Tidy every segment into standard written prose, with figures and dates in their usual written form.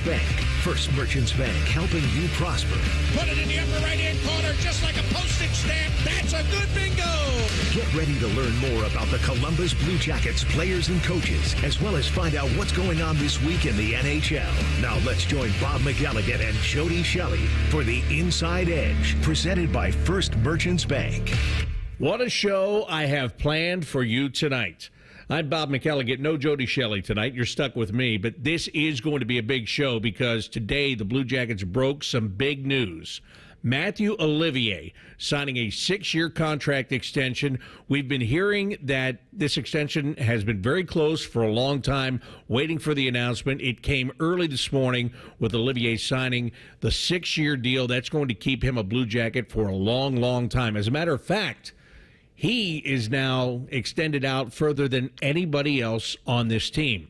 Bank. First Merchants Bank, helping you prosper. Put it in the upper right-hand corner just like a postage stamp. That's a good bingo. Get ready to learn more about the Columbus Blue Jackets players and coaches, as well as find out what's going on this week in the NHL. Now let's join Bob McElligott and Jody Shelley for the Inside Edge, presented by First Merchants Bank. What a show I have planned for you tonight. I'm Bob McElligott, no Jody Shelley tonight. You're stuck with me, but this is going to be a big show because today the Blue Jackets broke some big news. Matthew Olivier signing a 6-year contract extension. We've been hearing that this extension has been very close for a long time, waiting for the announcement. It came early this morning with Olivier signing the 6-year deal. That's going to keep him a Blue Jacket for a long, long time. As a matter of fact, he is now extended out further than anybody else on this team.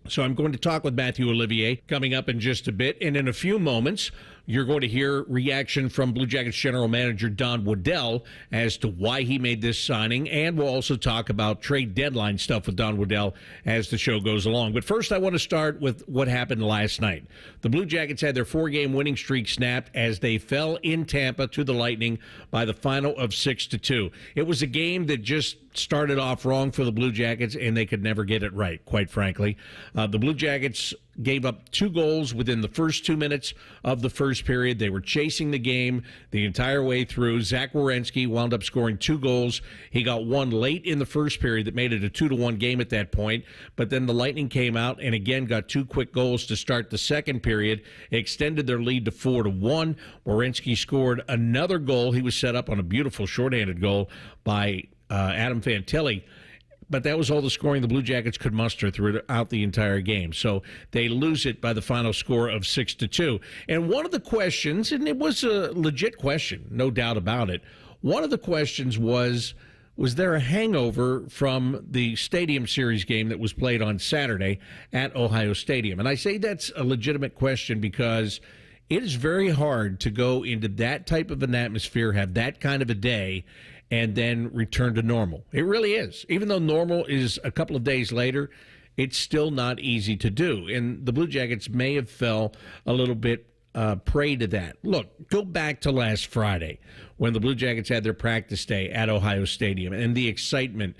So I'm going to talk with Matthew Olivier coming up in just a bit. And in a few moments, you're going to hear reaction from Blue Jackets general manager Don Waddell as to why he made this signing. And we'll also talk about trade deadline stuff with Don Waddell as the show goes along. But first, I want to start with what happened last night. The Blue Jackets had their 4-game winning streak snapped as they fell in Tampa to the Lightning by the final of 6-2. It was a game that just started off wrong for the Blue Jackets, and they could never get it right, quite frankly. The Blue Jackets gave up 2 goals within the first 2 minutes of the first period. They were chasing the game the entire way through. Zach Werenski wound up scoring 2 goals. He got one late in the first period that made it a 2-1 game at that point. But then the Lightning came out and again got 2 quick goals to start the second period, extended their lead to 4-1. Werenski scored another goal. He was set up on a beautiful shorthanded goal by Adam Fantilli. But that was all the scoring the Blue Jackets could muster throughout the entire game. So they lose it by the final score of 6-2. And one of the questions, and it was a legit question, no doubt about it, one of the questions was there a hangover from the Stadium Series game that was played on Saturday at Ohio Stadium? And I say that's a legitimate question because it is very hard to go into that type of an atmosphere, have that kind of a day, and then return to normal. It really is. Even though normal is a couple of days later, it's still not easy to do. And the Blue Jackets may have fell a little bit prey to that. Look, go back to last Friday when the Blue Jackets had their practice day at Ohio Stadium and the excitement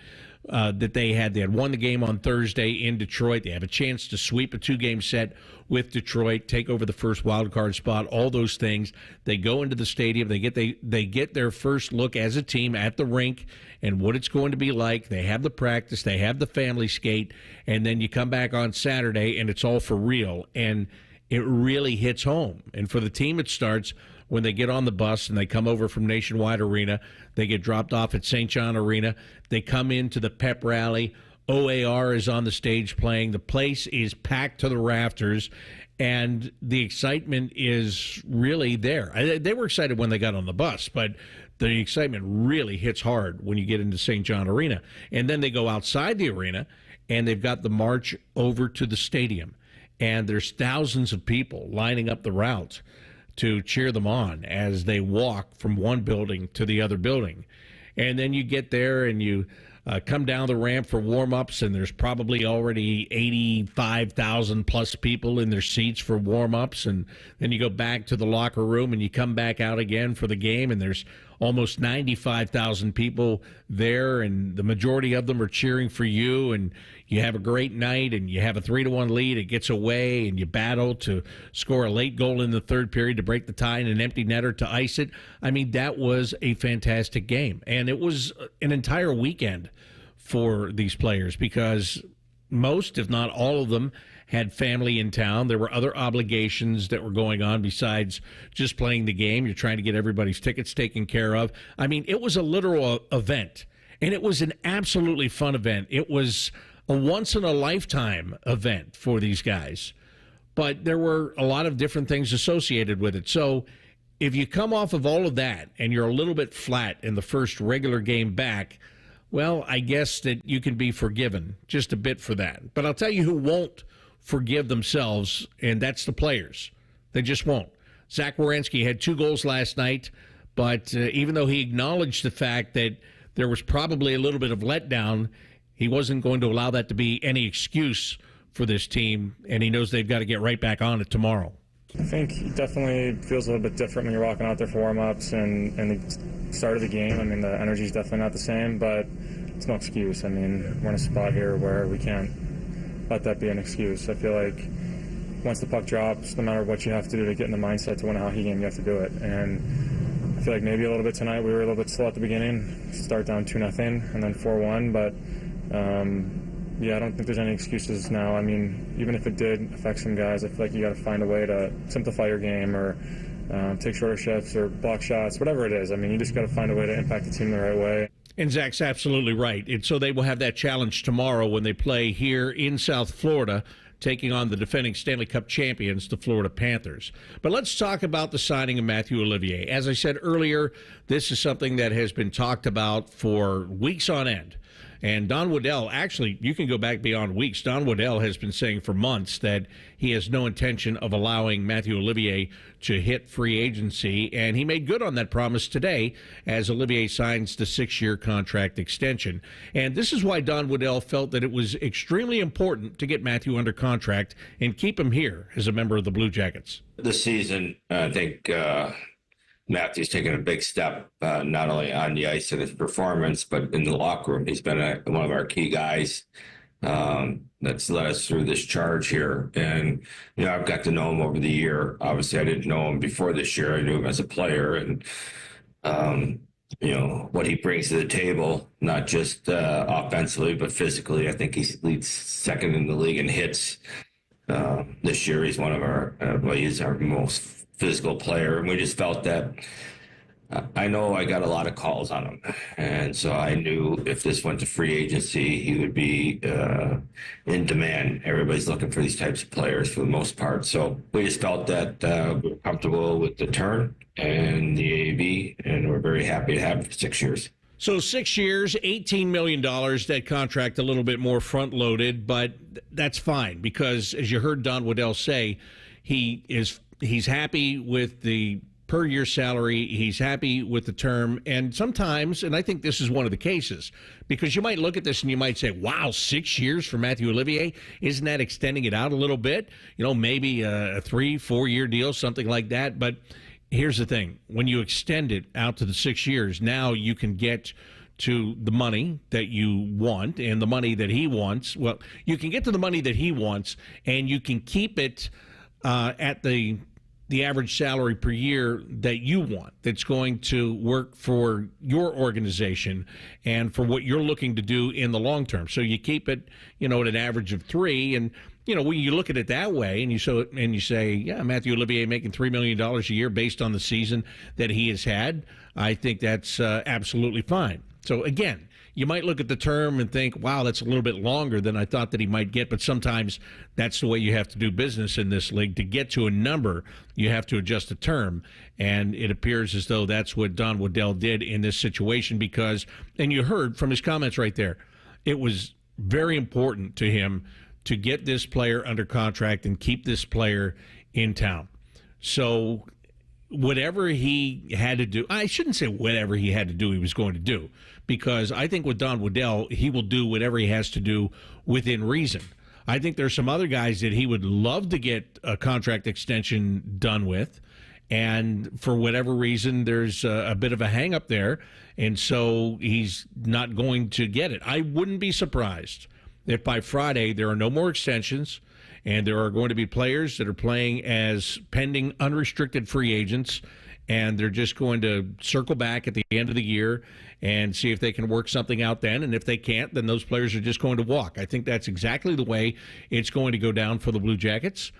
that they had. They had won the game on Thursday in Detroit. They have a chance to sweep a 2-game set with Detroit, take over the first wild card spot, all those things. They go into the stadium. They get their first look as a team at the rink and what it's going to be like. They have the practice. They have the family skate. And then you come back on Saturday, and it's all for real. And it really hits home. And for the team, it starts when they get on the bus and they come over from Nationwide Arena. They get dropped off at St. John Arena. They come into the pep rally. OAR is on the stage playing. The place is packed to the rafters, and the excitement is really there. They were excited when they got on the bus, but the excitement really hits hard when you get into St. John Arena. And then they go outside the arena, and they've got the march over to the stadium. And there's thousands of people lining up the route to cheer them on as they walk from one building to the other building. And then you get there and you come down the ramp for warm-ups, and there's probably already 85,000 plus people in their seats for warm-ups. And then you go back to the locker room and you come back out again for the game, and there's almost 95,000 people there, and the majority of them are cheering for you, and you have a great night, and you have a 3-1 lead. It gets away, and you battle to score a late goal in the third period to break the tie and an empty netter to ice it. I mean, that was a fantastic game, and it was an entire weekend for these players because most, if not all of them, had family in town. There were other obligations that were going on besides just playing the game. You're trying to get everybody's tickets taken care of. I mean, it was a literal event, and it was an absolutely fun event. It was a once-in-a-lifetime event for these guys, but there were a lot of different things associated with it. So if you come off of all of that and you're a little bit flat in the first regular game back, well, I guess that you can be forgiven just a bit for that. But I'll tell you who won't forgive themselves, and that's the players. They just won't. Zach Werenski had 2 goals last night, but even though he acknowledged the fact that there was probably a little bit of letdown, he wasn't going to allow that to be any excuse for this team, and he knows they've got to get right back on it tomorrow. I think it definitely feels a little bit different when you're walking out there for warm-ups and the start of the game. I mean, the energy's definitely not the same, but it's no excuse. I mean, we're in a spot here where we can't let that be an excuse. I feel like once the puck drops, no matter what you have to do to get in the mindset to win a hockey game, you have to do it. And I feel like maybe a little bit tonight we were a little bit slow at the beginning, start down 2-0 and then 4-1, but yeah, I don't think there's any excuses now. I mean, even if it did affect some guys, I feel like you got to find a way to simplify your game or take shorter shifts or block shots, whatever it is. I mean, you just got to find a way to impact the team the right way. And Zach's absolutely right. And so they will have that challenge tomorrow when they play here in South Florida, taking on the defending Stanley Cup champions, the Florida Panthers. But let's talk about the signing of Mathieu Olivier. As I said earlier, this is something that has been talked about for weeks on end. And Don Waddell, actually, you can go back beyond weeks. Don Waddell has been saying for months that he has no intention of allowing Mathieu Olivier to hit free agency, and he made good on that promise today as Olivier signs the 6-year contract extension. And this is why Don Waddell felt that it was extremely important to get Mathieu under contract and keep him here as a member of the Blue Jackets. This season, I think Matthew's taken a big step, not only on the ice in his performance, but in the locker room. He's been one of our key guys that's led us through this charge here. And, I've got to know him over the year. Obviously, I didn't know him before this year. I knew him as a player. And, what he brings to the table, not just offensively, but physically. I think he leads second in the league in hits. This year, he's one of he's our most physical player, and we just felt that I know I got a lot of calls on him, and so I knew if this went to free agency, he would be in demand. Everybody's looking for these types of players for the most part, so we just felt that we were comfortable with the turn and the AAV, and we're very happy to have him for 6 years. So 6 years, $18 million, that contract a little bit more front-loaded, but that's fine because, as you heard Don Waddell say, he's happy with the per-year salary. He's happy with the term. And sometimes, and I think this is one of the cases, because you might look at this and you might say, wow, 6 years for Mathieu Olivier? Isn't that extending it out a little bit? Maybe a 3-4 year deal, something like that. But here's the thing. When you extend it out to the 6 years, now you can get to the money that you want and the money that he wants. Well, you can get to the money that he wants, and you can keep it at the average salary per year that you want, that's going to work for your organization and for what you're looking to do in the long term. So you keep it, at an average of 3. And, when you look at it that way and you say, yeah, Mathieu Olivier making $3 million a year based on the season that he has had, I think that's absolutely fine. So, again, you might look at the term and think, wow, that's a little bit longer than I thought that he might get. But sometimes that's the way you have to do business in this league. To get to a number, you have to adjust the term. And it appears as though that's what Don Waddell did in this situation because, and you heard from his comments right there, it was very important to him to get this player under contract and keep this player in town. So whatever he had to do, I shouldn't say whatever he had to do he was going to do, because I think with Don Waddell, he will do whatever he has to do within reason. I think there's some other guys that he would love to get a contract extension done with, and for whatever reason, there's a bit of a hang-up there, and so he's not going to get it. I wouldn't be surprised if by Friday there are no more extensions, and there are going to be players that are playing as pending unrestricted free agents, and they're just going to circle back at the end of the year and see if they can work something out then. And if they can't, then those players are just going to walk. I think that's exactly the way it's going to go down for the Blue Jackets,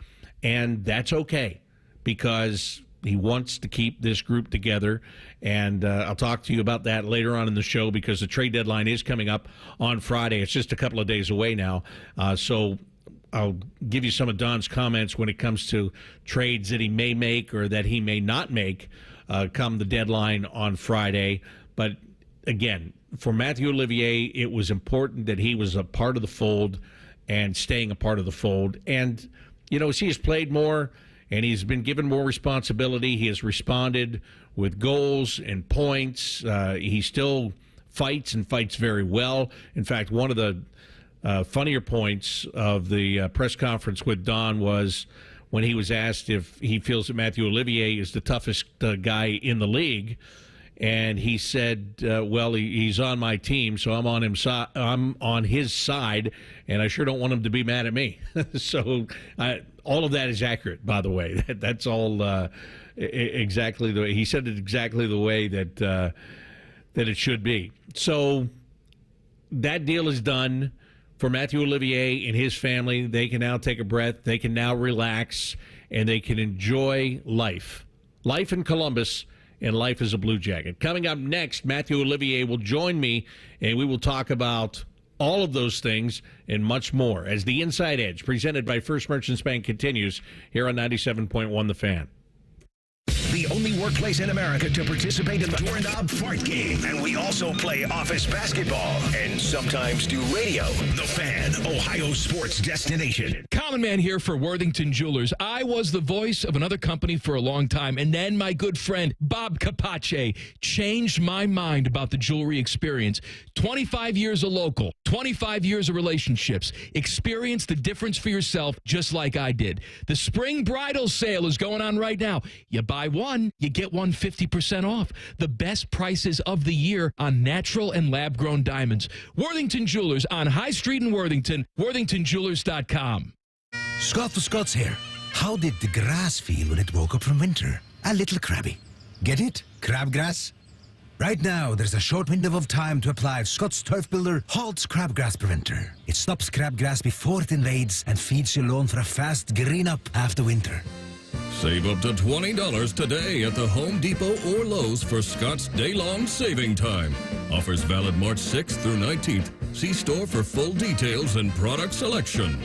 and that's okay because he wants to keep this group together, and I'll talk to you about that later on in the show because the trade deadline is coming up on Friday. It's just a couple of days away now, so I'll give you some of Don's comments when it comes to trades that he may make or that he may not make come the deadline on Friday. But again, for Mathieu Olivier, it was important that he was a part of the fold and staying a part of the fold. And, as he has played more and he's been given more responsibility, he has responded with goals and points. He still fights and fights very well. In fact, one of the funnier points of the press conference with Don was when he was asked if he feels that Matthew Olivier is the toughest guy in the league. And he said, well, he's on my team, so I'm on his side, and I sure don't want him to be mad at me. So all of that is accurate, by the way. That's all exactly the way. He said it exactly the way that it should be. So that deal is done for Matthew Olivier and his family. They can now take a breath. They can now relax, and they can enjoy life. Life in Columbus and life as a Blue Jacket. Coming up next, Matthew Olivier will join me, and we will talk about all of those things and much more as the Inside Edge, presented by First Merchants Bank, continues here on 97.1 The Fan. The only workplace in America to participate in the Doorknob Fart Game. And we also play office basketball and sometimes do radio. The Fan, Ohio sports destination. Common Man here for Worthington Jewelers. I was the voice of another company for a long time, and then my good friend Bob Capace changed my mind about the jewelry experience. 25 years of local, 25 years of relationships. Experience the difference for yourself just like I did. The spring bridal sale is going on right now. You buy one, you get one 50% off. The best prices of the year on natural and lab-grown diamonds. Worthington Jewelers on High Street in Worthington, worthingtonjewelers.com. Scott the Scots here. How did the grass feel when it woke up from winter? A little crabby. Get it? Crabgrass? Right now, there's a short window of time to apply Scott's Turf Builder Halt's Crabgrass Preventer. It stops crabgrass before it invades and feeds your lawn for a fast green up after winter. Save up to $20 today at the Home Depot or Lowe's for Scott's day-long saving time. Offers valid March 6th through 19th. See store for full details and product selection.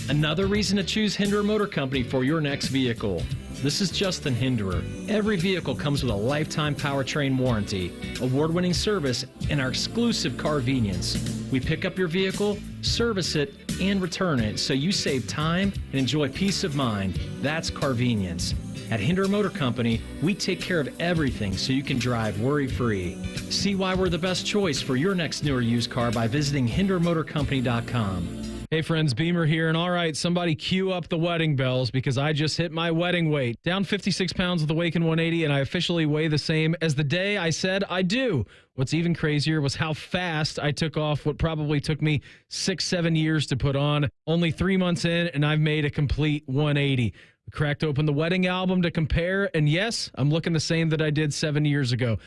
Another reason to choose Hinderer Motor Company for your next vehicle. This is Justin Hinderer. Every vehicle comes with a lifetime powertrain warranty, award-winning service, and our exclusive Carvenience. We pick up your vehicle, service it, and return it so you save time and enjoy peace of mind. That's Carvenience. At Hinderer Motor Company, we take care of everything so you can drive worry-free. See why we're the best choice for your next new or used car by visiting HindererMotorCompany.com. Hey friends, Beamer here, and all right, somebody cue up the wedding bells because I just hit my wedding weight. Down 56 pounds with the Waken 180, and I officially weigh the same as the day I said I do. What's even crazier was how fast I took off what probably took me 6-7 years to put on. Only 3 months in, and I've made a complete 180. We cracked open the wedding album to compare, and yes, I'm looking the same that I did 7 years ago.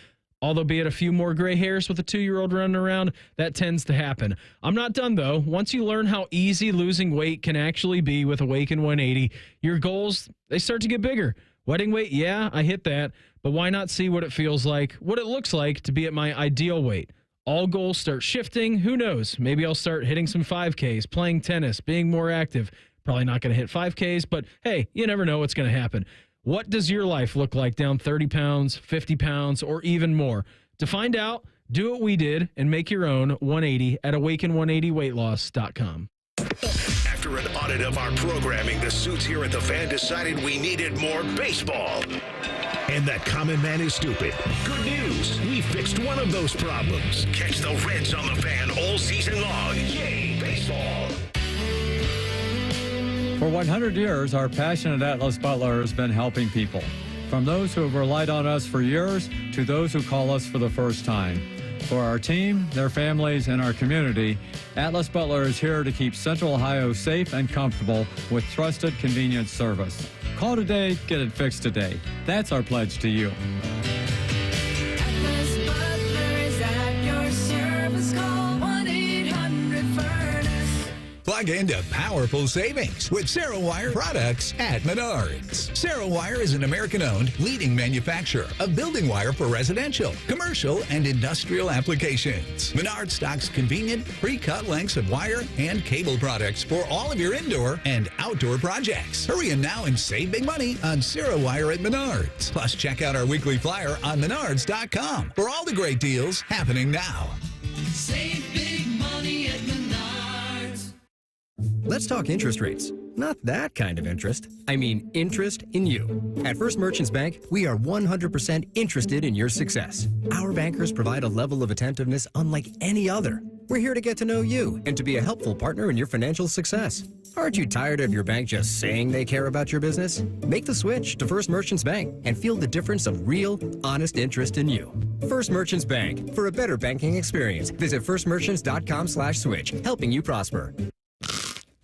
Although be it a few more gray hairs with a 2-year-old running around, that tends to happen. I'm not done, though. Once you learn how easy losing weight can actually be with Awaken 180, your goals, they start to get bigger. Wedding weight, yeah, I hit that, but why not see what it feels like, what it looks like to be at my ideal weight? All goals start shifting. Who knows? Maybe I'll start hitting some 5Ks, playing tennis, being more active. Probably not going to hit 5Ks, but hey, you never know what's going to happen. What does your life look like down 30 pounds, 50 pounds, or even more? To find out, do what we did and make your own 180 at awaken180weightloss.com. After an audit of our programming, the suits here at The Fan decided we needed more baseball. And that Common Man is stupid. Good news, we fixed one of those problems. Catch the Reds on The Fan all season long. Yay, baseball! For 100 years, our passion at Atlas Butler has been helping people. From those who have relied on us for years to those who call us for the first time. For our team, their families, and our community, Atlas Butler is here to keep Central Ohio safe and comfortable with trusted, convenient service. Call today, get it fixed today. That's our pledge to you. Atlas Butler is at your service. Call 1-800-FURNACE. Plug into powerful savings with Cerrawire products at Menards. Cerrawire is an American-owned leading manufacturer of building wire for residential, commercial, and industrial applications. Menards stocks convenient, pre-cut lengths of wire and cable products for all of your indoor and outdoor projects. Hurry in now and save big money on Cerrawire at Menards. Plus, check out our weekly flyer on Menards.com for all the great deals happening now. Save big money at Menards. Let's talk interest rates. Not that kind of interest. I mean interest in you. At First Merchants Bank, we are 100% interested in your success. Our bankers provide a level of attentiveness unlike any other. We're here to get to know you and to be a helpful partner in your financial success. Aren't you tired of your bank just saying they care about your business? Make the switch to First Merchants Bank and feel the difference of real, honest interest in you. First Merchants Bank. For a better banking experience, visit firstmerchants.com/switch, helping you prosper.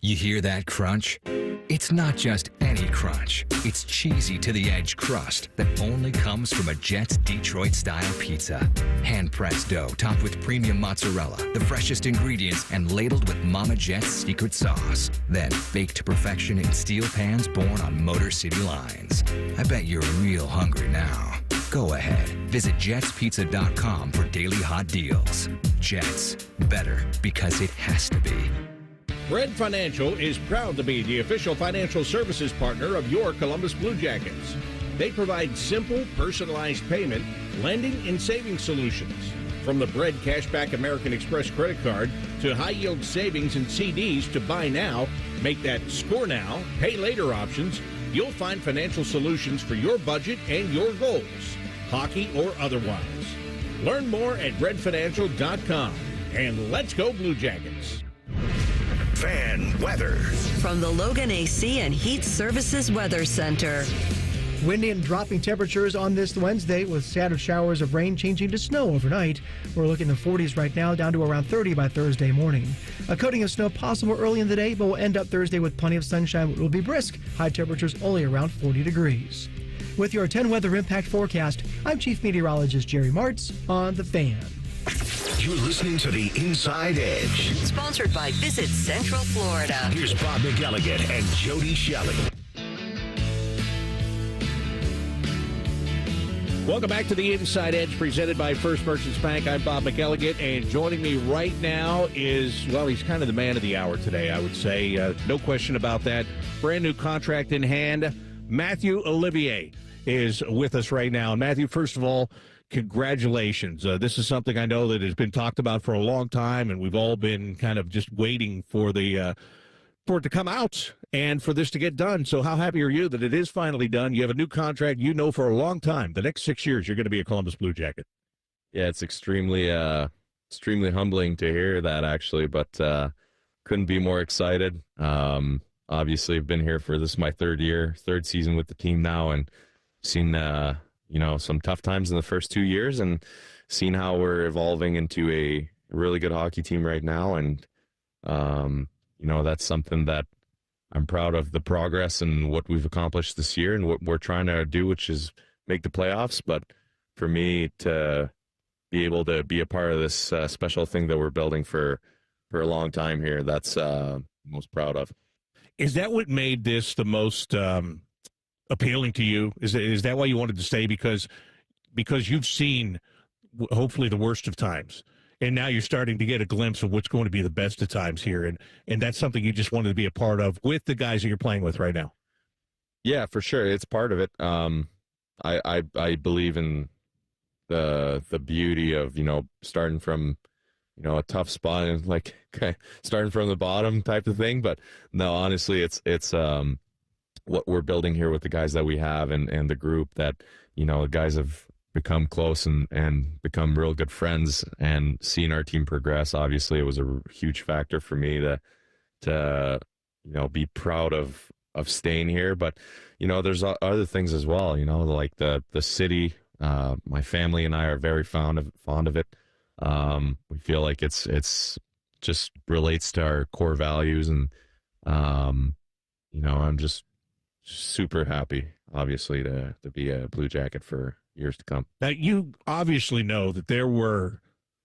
You hear that crunch? It's not just any crunch. It's cheesy to the edge crust that only comes from a Jets Detroit-style pizza. Hand-pressed dough topped with premium mozzarella, the freshest ingredients, and ladled with Mama Jet's secret sauce. Then baked to perfection in steel pans born on Motor City lines. I bet you're real hungry now. Go ahead. Visit jetspizza.com for daily hot deals. Jets. Better because it has to be. Bread Financial is proud to be the official financial services partner of your Columbus Blue Jackets. They provide simple, personalized payment, lending, and saving solutions. From the Bread Cashback American Express credit card to high-yield savings and CDs to buy now, make that score now, pay later options, you'll find financial solutions for your budget and your goals, hockey or otherwise. Learn more at breadfinancial.com. And let's go Blue Jackets. Fan weather. From the Logan AC and Heat Services Weather Center. Windy and dropping temperatures on this Wednesday with scattered showers of rain changing to snow overnight. We're looking in the 40s right now, down to around 30 by Thursday morning. A coating of snow possible early in the day, but we'll end up Thursday with plenty of sunshine. It will be brisk. High temperatures only around 40 degrees. With your 10 weather impact forecast, I'm Chief Meteorologist Jerry Martz on The Fan. You're listening to The Inside Edge. Sponsored by Visit Central Florida. Here's Bob McElligott and Jody Shelley. Welcome back to The Inside Edge, presented by First Merchants Bank. I'm Bob McElligott, and joining me right now is, well, he's kind of the man of the hour today, I would say. No question about that. Brand new contract in hand. Matthew Olivier is with us right now. And Matthew, first of all, congratulations. This is something I know that has been talked about for a long time, and we've all been kind of just waiting for for it to come out and for this to get done. So how happy are you that it is finally done? You have a new contract, you know, for a long time. The next 6 years, you're going to be a Columbus Blue Jacket. Yeah, it's extremely humbling to hear that, actually, but couldn't be more excited. Obviously, I've been here for this is my third season with the team now, and seen some tough times in the first 2 years, and seen how we're evolving into a really good hockey team right now. And that's something that I'm proud of, the progress and what we've accomplished this year and what we're trying to do, which is make the playoffs. But for me to be able to be a part of this special thing that we're building for a long time here, that's most proud of. Is that what made this the most appealing to you? Is that why you wanted to stay? Because you've seen hopefully the worst of times, and now you're starting to get a glimpse of what's going to be the best of times here, and that's something you just wanted to be a part of with the guys that you're playing with right now. Yeah, for sure, it's part of it. I believe in the beauty of starting from a tough spot and starting from the bottom type of thing. But no, honestly, it's what we're building here with the guys that we have and the group that the guys have become close and become real good friends, and seeing our team progress. Obviously, it was a huge factor for me to be proud of staying here. But there's other things as well. Like the city. My family and I are very fond of it. We feel like it's just relates to our core values, and I'm just super happy, obviously, to be a Blue Jacket for years to come. Now, you obviously know that there were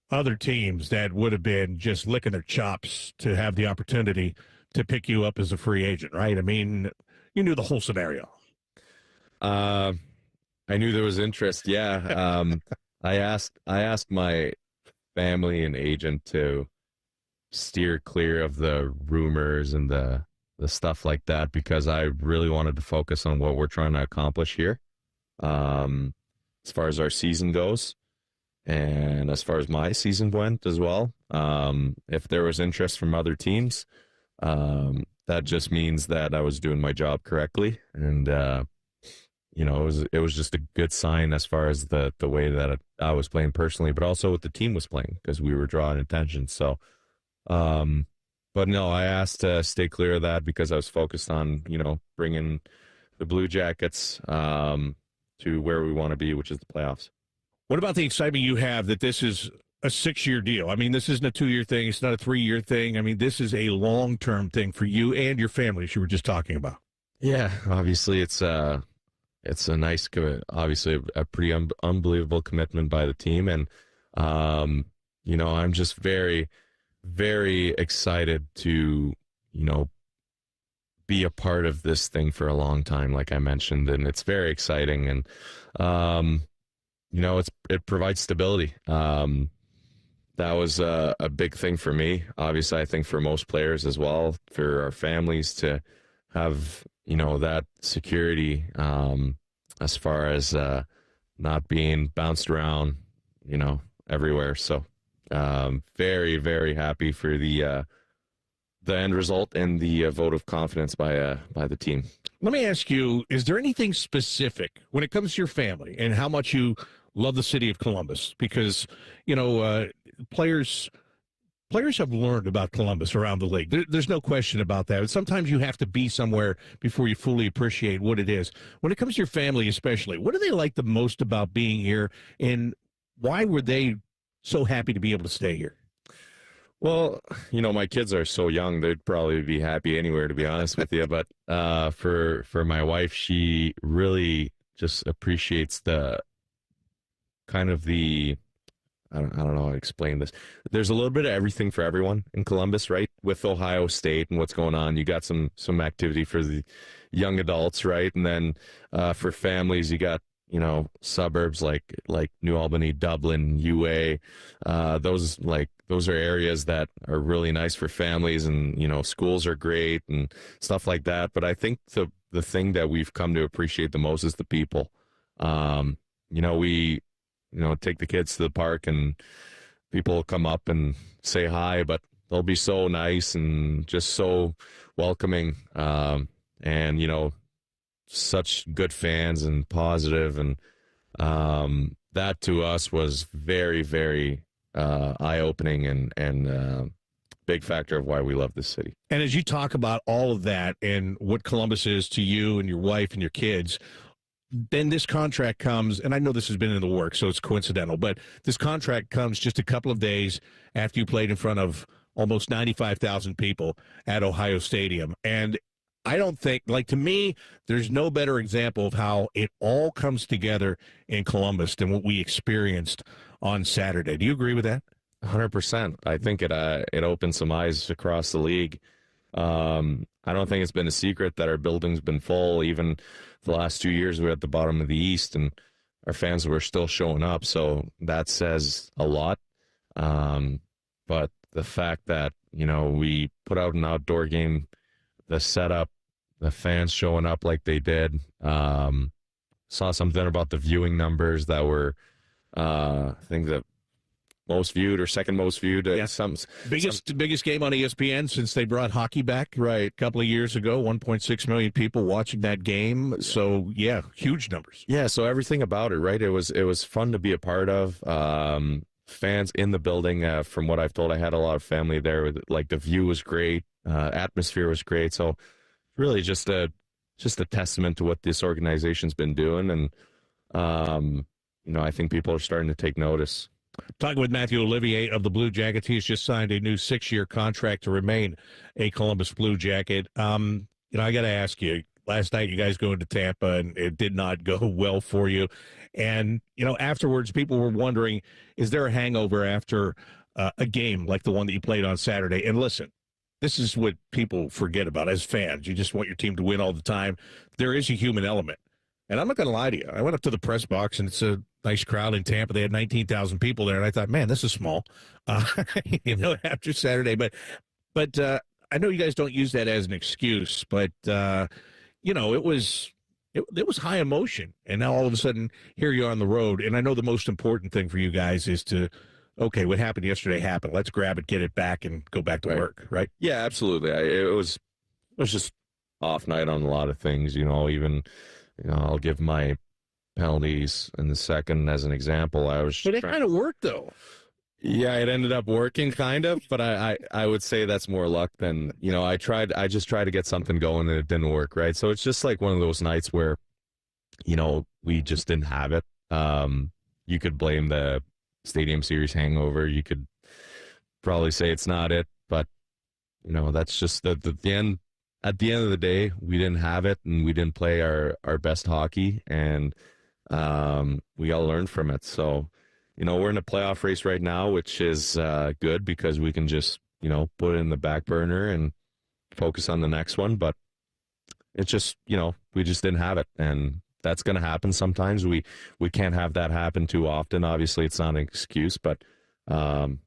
other teams that would have been just licking their chops to have the opportunity to pick you up as a free agent, right? I mean, you knew the whole scenario. I knew there was interest. Yeah. I asked my family and agent to steer clear of the rumors and the stuff like that, because I really wanted to focus on what we're trying to accomplish here. As far as our season goes, and as far as my season went as well. If there was interest from other teams, that just means that I was doing my job correctly. And it was just a good sign as far as the way that I was playing personally, but also what the team was playing because we were drawing attention. So, but no, I asked to stay clear of that because I was focused on, bringing the Blue Jackets to where we want to be, which is the playoffs. What about the excitement you have that this is a 6-year deal? I mean, this isn't a 2-year thing. It's not a 3-year thing. I mean, this is a long-term thing for you and your family, as you were just talking about. Yeah, obviously it's a nice, obviously a pretty unbelievable commitment by the team. And, I'm just very, very excited to, be a part of this thing for a long time, like I mentioned. And it's very exciting. And, it provides stability. That was a big thing for me. Obviously, I think for most players as well, for our families to have, that security, as far as not being bounced around, everywhere. So very, very happy for the end result and the vote of confidence by the team. Let me ask you, is there anything specific when it comes to your family and how much you love the city of Columbus? Because, players have learned about Columbus around the league. There's no question about that. Sometimes you have to be somewhere before you fully appreciate what it is. When it comes to your family especially, what do they like the most about being here, and why were they so happy to be able to stay here? Well, my kids are so young, they'd probably be happy anywhere, to be honest with you. But for my wife, she really just appreciates the kind of the, I don't know how to explain this. There's a little bit of everything for everyone in Columbus, right? With Ohio State and what's going on, you got some activity for the young adults, right? And then for families, you got suburbs like New Albany, Dublin, UA. Those are areas that are really nice for families, and schools are great and stuff like that. But I think the thing that we've come to appreciate the most is the people. We take the kids to the park and people will come up and say hi, but they'll be so nice and just so welcoming. And, such good fans and positive. And that to us was very, very eye-opening and big factor of why we love this city. And as you talk about all of that and what Columbus is to you and your wife and your kids, then this contract comes, and I know this has been in the works, so it's coincidental, but this contract comes just a couple of days after you played in front of almost 95,000 people at Ohio Stadium. And I don't think, to me, there's no better example of how it all comes together in Columbus than what we experienced on Saturday. Do you agree with that? 100%. I think it opened some eyes across the league. I don't think it's been a secret that our building's been full. Even the last 2 years, we were at the bottom of the East, and our fans were still showing up. So that says a lot. But the fact that, we put out an outdoor game, the setup, the fans showing up like they did, saw something about the viewing numbers that were, I think the most viewed or second most viewed. Yeah. Biggest game on ESPN since they brought hockey back, right? A couple of years ago, 1.6 million people watching that game. So yeah, huge numbers. Yeah. So everything about it, right? It was fun to be a part of. Fans in the building, from what I've told, I had a lot of family there. The view was great. Atmosphere was great. So really just a testament to what this organization's been doing. And, I think people are starting to take notice. Talking with Matthew Olivier of the Blue Jackets. He's just signed a new 6-year contract to remain a Columbus Blue Jacket. I got to ask you, last night you guys go into Tampa and it did not go well for you. And, afterwards people were wondering, is there a hangover after a game like the one that you played on Saturday? And listen, this is what people forget about as fans. You just want your team to win all the time. There is a human element. And I'm not going to lie to you. I went up to the press box, and it's a nice crowd in Tampa. They had 19,000 people there, and I thought, man, this is small, after Saturday. But I know you guys don't use that as an excuse, but, it was high emotion. And now all of a sudden, here you are on the road. And I know the most important thing for you guys is to, okay, what happened yesterday happened. Let's grab it, get it back, and go back to work, right? Yeah, absolutely. It was just off night on a lot of things, even I'll give my penalties in the second as an example. But it kind of worked, though. Yeah, it ended up working kind of, but I would say that's more luck than, I just tried to get something going and it didn't work, right? So it's just like one of those nights where, we just didn't have it. You could blame the Stadium Series hangover. You could probably say it's not it, but, that's just at the end of the day, we didn't have it and we didn't play our best hockey, and we got to learn from it. So, we're in a playoff race right now, which is good because we can just, put it in the back burner and focus on the next one. But it's just, we just didn't have it. And that's going to happen sometimes. We can't have that happen too often. Obviously, it's not an excuse, but all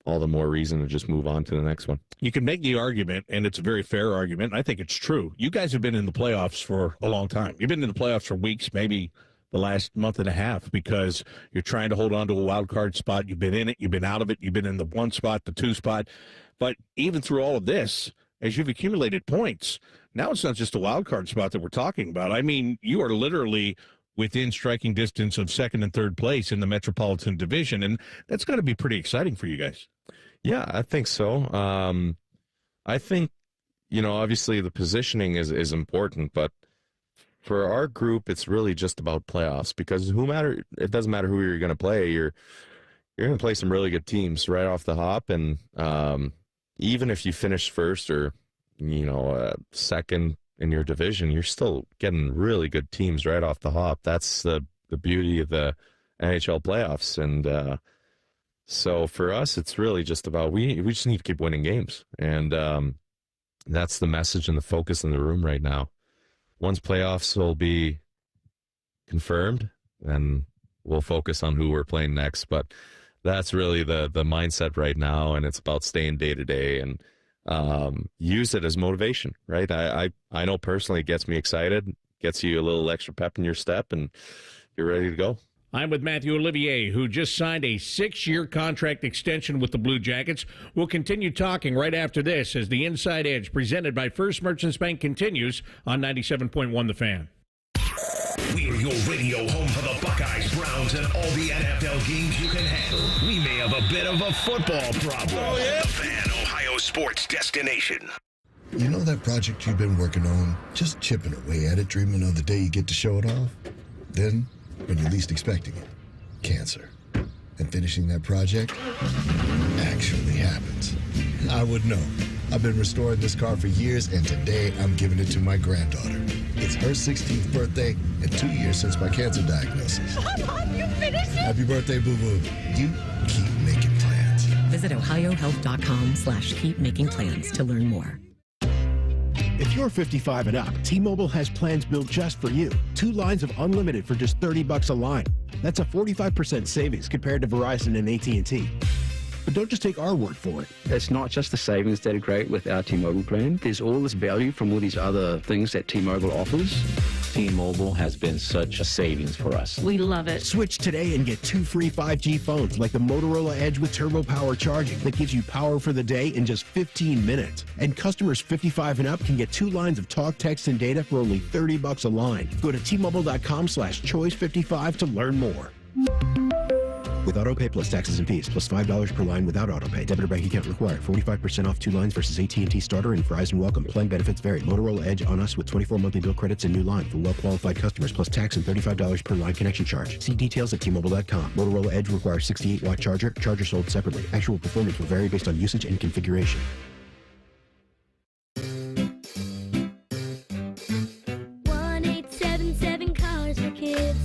the more reason to just move on to the next one. You can make the argument, and it's a very fair argument, and I think it's true. You guys have been in the playoffs for a long time. You've been in the playoffs for weeks, maybe the last month and a half, because you're trying to hold on to a wild card spot. You've been in it, you've been out of it, you've been in the 1 spot, the 2 spot. But even through all of this, as you've accumulated points, now it's not just a wild card spot that we're talking about. I mean, you are literally within striking distance of second and third place in the Metropolitan Division, and that's got to be pretty exciting for you guys. Yeah, I think so. I think, obviously the positioning is important, but for our group, it's really just about playoffs, because it doesn't matter who you're going to play. You're going to play some really good teams right off the hop, and even if you finish first or second in your division, you're still getting really good teams right off the hop. That's the beauty of the NHL playoffs, and so for us, it's really just about we just need to keep winning games, and that's the message and the focus in the room right now. Once playoffs will be confirmed, then we'll focus on who we're playing next. But that's really the mindset right now, and it's about staying day to day and use it as motivation, right? I know personally it gets me excited, gets you a little extra pep in your step, and you're ready to go. I'm with Matthew Olivier, who just signed a 6-year contract extension with the Blue Jackets. We'll continue talking right after this as the Inside Edge, presented by First Merchants Bank, continues on 97.1 The Fan. We're your radio home for the Buckeyes, Browns, and all the NFL games you can handle. We may have a bit of a football problem. Oh, yeah? The Fan, Ohio sports destination. You know that project you've been working on? Just chipping away at it, dreaming of the day you get to show it off? Then, when you're least expecting it, cancer. And finishing that project actually happens. I would know. I've been restoring this car for years, and today I'm giving it to my granddaughter. It's her 16th birthday and 2 years since my cancer diagnosis. Mom, you finished it? Happy birthday, boo-boo. You keep making plans. Visit ohiohealth.com/keepmakingplans to learn more. If you're 55 and up, T-Mobile has plans built just for you. 2 lines of unlimited for just $30 a line. That's a 45% savings compared to Verizon and AT&T. But don't just take our word for it. It's not just the savings that are great with our T-Mobile plan. There's all this value from all these other things that T-Mobile offers. T-Mobile has been such a savings for us. We love it. Switch today and get 2 free 5G phones like the Motorola Edge with Turbo Power charging that gives you power for the day in just 15 minutes. And customers 55 and up can get 2 lines of talk, text, and data for only $30 a line. Go to T-Mobile.com/choice55 to learn more. With AutoPay plus taxes and fees, plus $5 per line without AutoPay. Debit or bank account required. 45% off 2 lines versus AT&T Starter and Verizon Welcome. Plan benefits vary. Motorola Edge on us with 24 monthly bill credits and new line for well-qualified customers, plus tax and $35 per line connection charge. See details at T-Mobile.com. Motorola Edge requires 68-watt charger. Charger sold separately. Actual performance will vary based on usage and configuration. 1-877 Cars for Kids.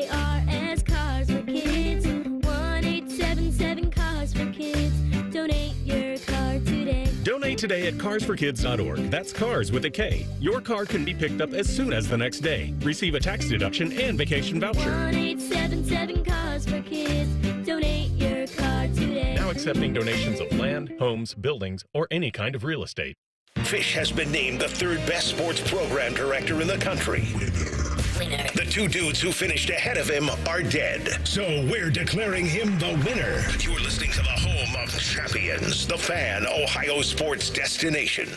KARS Cars for Kids. 1-877 Cars for Kids. Donate your car today. Donate today at carsforkids.org. That's cars with a K. Your car can be picked up as soon as the next day. Receive a tax deduction and vacation voucher. 1-877 Cars for Kids. Donate your car today. Now accepting donations of land, homes, buildings, or any kind of real estate. Fish has been named the 3rd best sports program director in the country. Winner. The 2 dudes who finished ahead of him are dead. So we're declaring him the winner. But you're listening to the home of champions, the Fan, Ohio sports destination.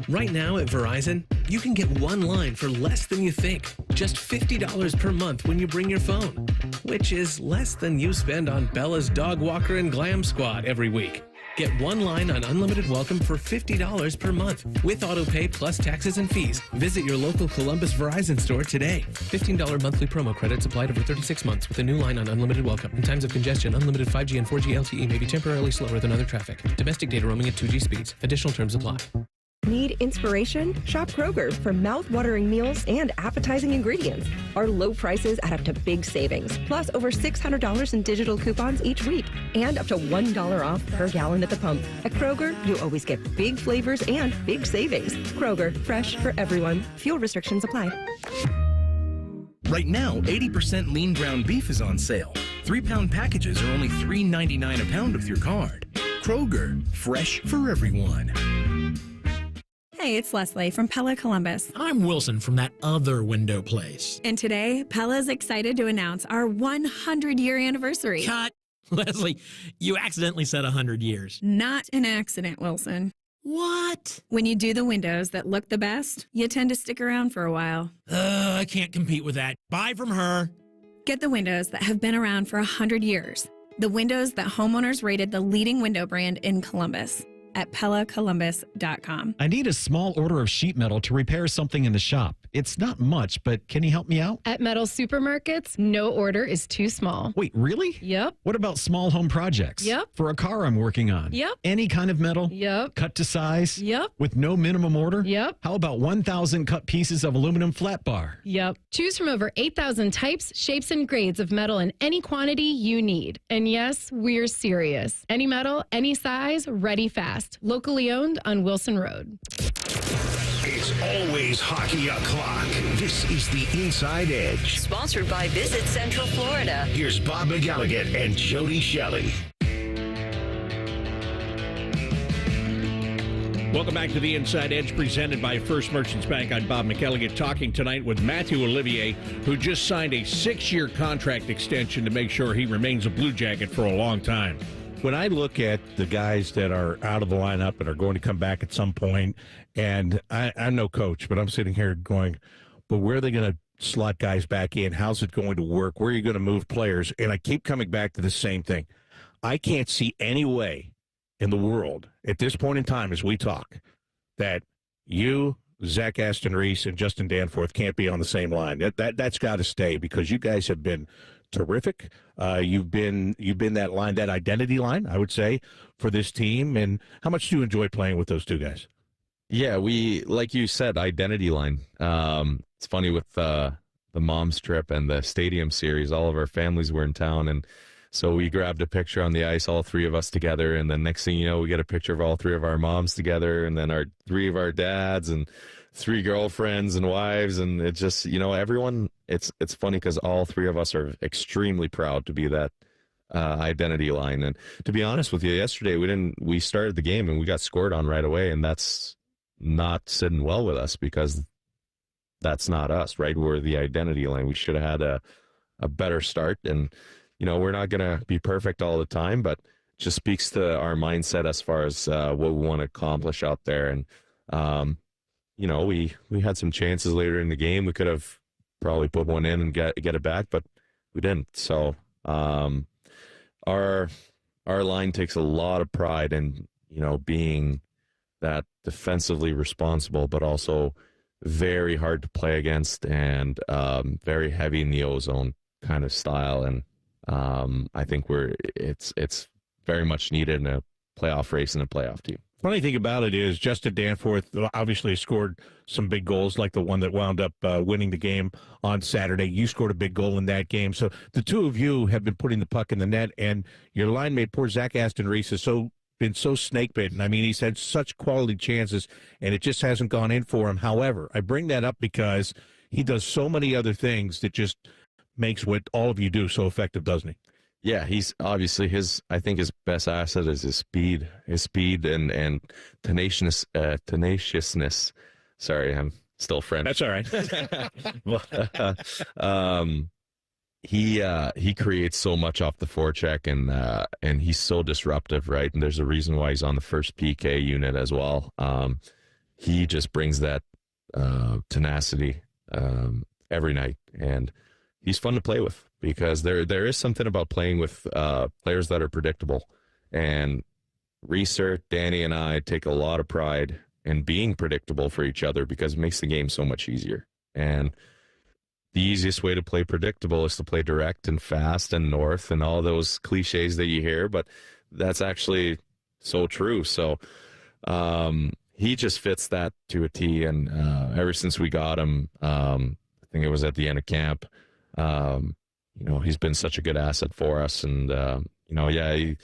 Right now at Verizon, You can get one line for less than you think. Just $50 per month when you bring your phone, which is less than you spend on Bella's Dog Walker and Glam Squad every week. Get one line on unlimited welcome for $50 per month with autopay plus taxes and fees. Visit your local Columbus Verizon store today. $15 monthly promo credits applied over 36 months with a new line on unlimited welcome. In times of congestion, unlimited 5G and 4G LTE may be temporarily slower than other traffic. Domestic data roaming at 2G speeds. Additional terms apply. Need inspiration? Shop Kroger for mouth-watering meals and appetizing ingredients. Our low prices add up to big savings, plus over $600 in digital coupons each week, and up to $1 off per gallon at the pump. At Kroger, you always get big flavors and big savings. Kroger, fresh for everyone. Fuel restrictions apply. Right now, 80% lean ground beef is on sale. 3-pound packages are only $3.99 a pound with your card. Kroger, fresh for everyone. Hey, it's Leslie from Pella Columbus. I'm Wilson from that other window place. And today, Pella's excited to announce our 100-year anniversary. Cut! Leslie, you accidentally said 100 years. Not an accident, Wilson. What? When you do the windows that look the best, you tend to stick around for a while. I can't compete with that. Buy from her. Get the windows that have been around for 100 years. The windows that homeowners rated the leading window brand in Columbus. At PellaColumbus.com. I need a small order of sheet metal to repair something in the shop. It's not much, but can you help me out? At Metal Supermarkets, no order is too small. Wait, really? Yep. What about small home projects? Yep. For a car I'm working on? Yep. Any kind of metal? Yep. Cut to size? Yep. With no minimum order? Yep. How about 1,000 cut pieces of aluminum flat bar? Yep. Choose from over 8,000 types, shapes, and grades of metal in any quantity you need. And yes, we're serious. Any metal, any size, ready fast. Locally owned on Wilson Road. It's always hockey o'clock. This is the Inside Edge. Sponsored by Visit Central Florida. Here's Bob McElligott and Jody Shelley. Welcome back to the Inside Edge, presented by First Merchants Bank. I'm Bob McElligott, talking tonight with Matthew Olivier, who just signed a 6-year contract extension to make sure he remains a Blue Jacket for a long time. When I look at the guys that are out of the lineup and are going to come back at some point, and I'm no coach, but I'm sitting here going, but where are they going to slot guys back in? How's it going to work? Where are you going to move players? And I keep coming back to the same thing. I can't see any way in the world at this point in time as we talk that you, Zach Aston Reese, and Justin Danforth can't be on the same line. That's got to stay, because you guys have been terrific. You've been that line, that identity line, I would say, for this team. And how much do you enjoy playing with those two guys? Yeah, we, like you said, identity line. It's funny with the mom's trip and the stadium series, all of our families were in town, and so we grabbed a picture on the ice, all three of us together, and then next thing you know, we get a picture of all three of our moms together, and then our three of our dads, and 3 girlfriends and wives, and it just, everyone, it's funny because all three of us are extremely proud to be that identity line. And to be honest with you, yesterday we started the game and we got scored on right away, and that's not sitting well with us, because that's not us, right? We're the identity line. We should have had a better start, and we're not going to be perfect all the time, but it just speaks to our mindset as far as what we want to accomplish out there. And we had some chances later in the game. We could have probably put one in and get it back, but we didn't. So our line takes a lot of pride in being that defensively responsible, but also very hard to play against, and very heavy in the ozone kind of style. And I think it's very much needed in a playoff race and a playoff team. Funny thing about it is Justin Danforth obviously scored some big goals, like the one that wound up winning the game on Saturday. You scored a big goal in that game. So the two of you have been putting the puck in the net, and your line mate, poor Zach Aston Reese, has been so snake-bitten. I mean, he's had such quality chances, and it just hasn't gone in for him. However, I bring that up because he does so many other things that just makes what all of you do so effective, doesn't he? Yeah, he's obviously I think his best asset is his speed and tenaciousness. Sorry, I'm still French. That's all right. He creates so much off the forecheck, and he's so disruptive, right? And there's a reason why he's on the first PK unit as well. He just brings that tenacity every night, and he's fun to play with because there is something about playing with players that are predictable. And Reeser, Danny, and I take a lot of pride in being predictable for each other because it makes the game so much easier. And the easiest way to play predictable is to play direct and fast and north and all those cliches that you hear, but that's actually so true. So he just fits that to a T. And ever since we got him, I think it was at the end of camp, he's been such a good asset for us. And, he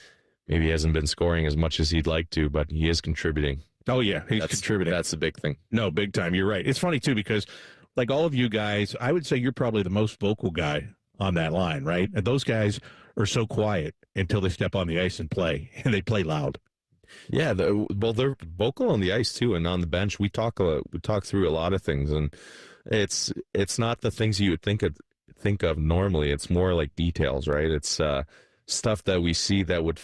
maybe hasn't been scoring as much as he'd like to, but he is contributing. Oh, yeah, he's contributing. That's the big thing. No, big time. You're right. It's funny, too, because like all of you guys, I would say you're probably the most vocal guy on that line, right? And those guys are so quiet until they step on the ice and play, and they play loud. Yeah, they're vocal on the ice, too, and on the bench. We talk through a lot of things, and it's not the things you would think of normally. It's more like details, right? It's stuff that we see that would,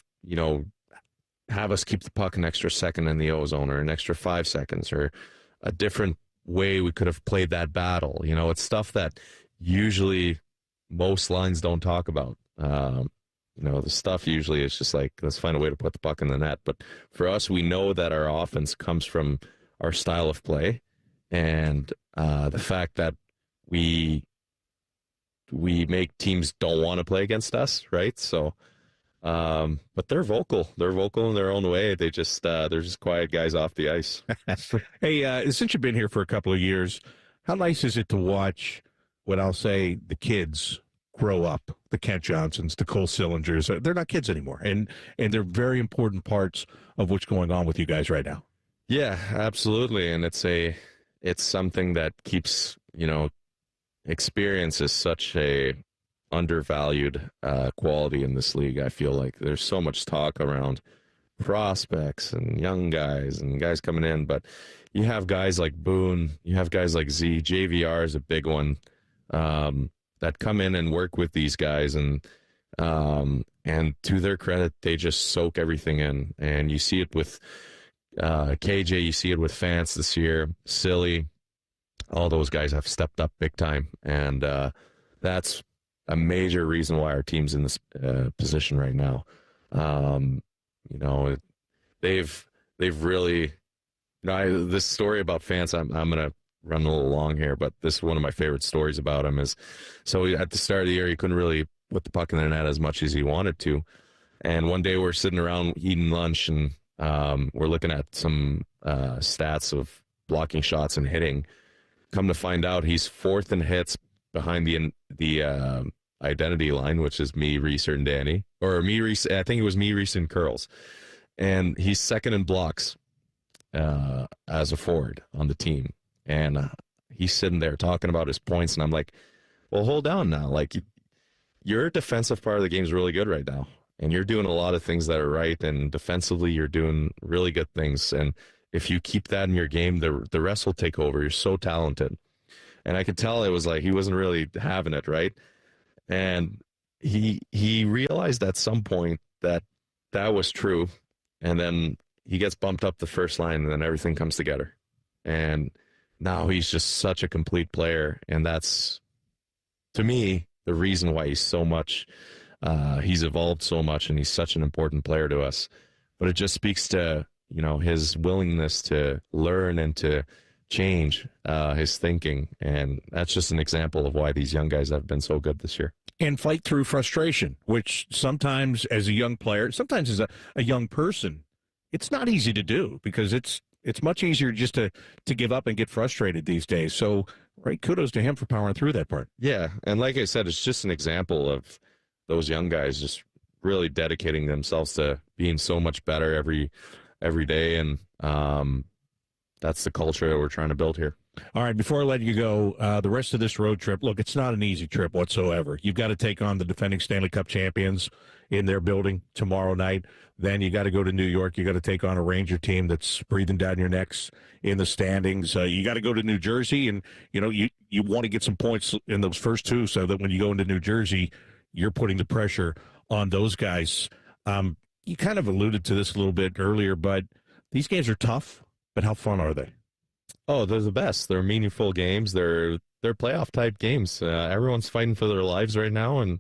have us keep the puck an extra second in the O-zone or an extra 5 seconds or a different way we could have played that battle. It's stuff that usually most lines don't talk about. The stuff usually is just like, let's find a way to put the puck in the net. But for us, we know that our offense comes from our style of play and the fact that we make teams don't want to play against us, right? So, but they're vocal. They're vocal in their own way. They're just quiet guys off the ice. Hey, since you've been here for a couple of years, how nice is it to watch what I'll say the kids grow up, the Kent Johnsons, the Cole Sillingers? They're not kids anymore, and they're very important parts of what's going on with you guys right now. Yeah, absolutely, and it's something that keeps, experience is such a undervalued quality in this league. I feel like there's so much talk around prospects and young guys and guys coming in, but you have guys like Boone, you have guys like Z, JVR is a big one, that come in and work with these guys, and to their credit, they just soak everything in. And you see it with KJ, you see it with Fance this year, Silly, all those guys have stepped up big time, and that's a major reason why our team's in this position right now. They've really, this story about Fance, I'm gonna run a little long here, but this is one of my favorite stories about him. Is so at the start of the year, he couldn't really put the puck in the net as much as he wanted to, and one day we're sitting around eating lunch, and we're looking at some stats of blocking shots and hitting. Come to find out, he's fourth in hits behind the identity line, which is me, Reeser, and Danny, or me, Reeser. I think it was me, Reeser, and Curls, and he's second in blocks as a forward on the team. And he's sitting there talking about his points, and I'm like, well, hold on now. Like, your defensive part of the game is really good right now, and you're doing a lot of things that are right, and defensively you're doing really good things. And if you keep that in your game, the rest will take over. You're so talented. And I could tell it was like he wasn't really having it, right? And he realized at some point that was true, and then he gets bumped up the first line, and then everything comes together. And now he's just such a complete player, and that's, to me, the reason why he's so much, he's evolved so much, and he's such an important player to us. But it just speaks to, his willingness to learn and to change his thinking, and that's just an example of why these young guys have been so good this year. And fight through frustration, which sometimes as a young player, sometimes as a young person, it's not easy to do, because it's much easier just to give up and get frustrated these days. So, right, kudos to him for powering through that part. Yeah, and like I said, it's just an example of those young guys just really dedicating themselves to being so much better every day, and that's the culture that we're trying to build here. All right, before I let you go, the rest of this road trip, look, it's not an easy trip whatsoever. You've got to take on the defending Stanley Cup champions in their building tomorrow night. Then you got to go to New York. You got to take on a Ranger team that's breathing down your necks in the standings. You got to go to New Jersey, and you want to get some points in those first two, so that when you go into New Jersey, you're putting the pressure on those guys. You kind of alluded to this a little bit earlier, but these games are tough. But how fun are they? Oh, they're the best. They're meaningful games. They're playoff type games. Everyone's fighting for their lives right now, and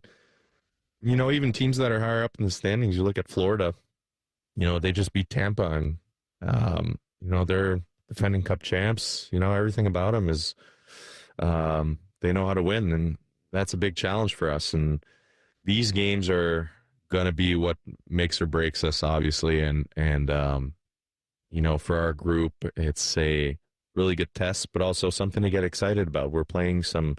even teams that are higher up in the standings. You look at Florida. They just beat Tampa, and they're defending Cup champs. Everything about them is they know how to win, and that's a big challenge for us. And these games are going to be what makes or breaks us, obviously. And for our group, it's a really good test, but also something to get excited about. We're playing some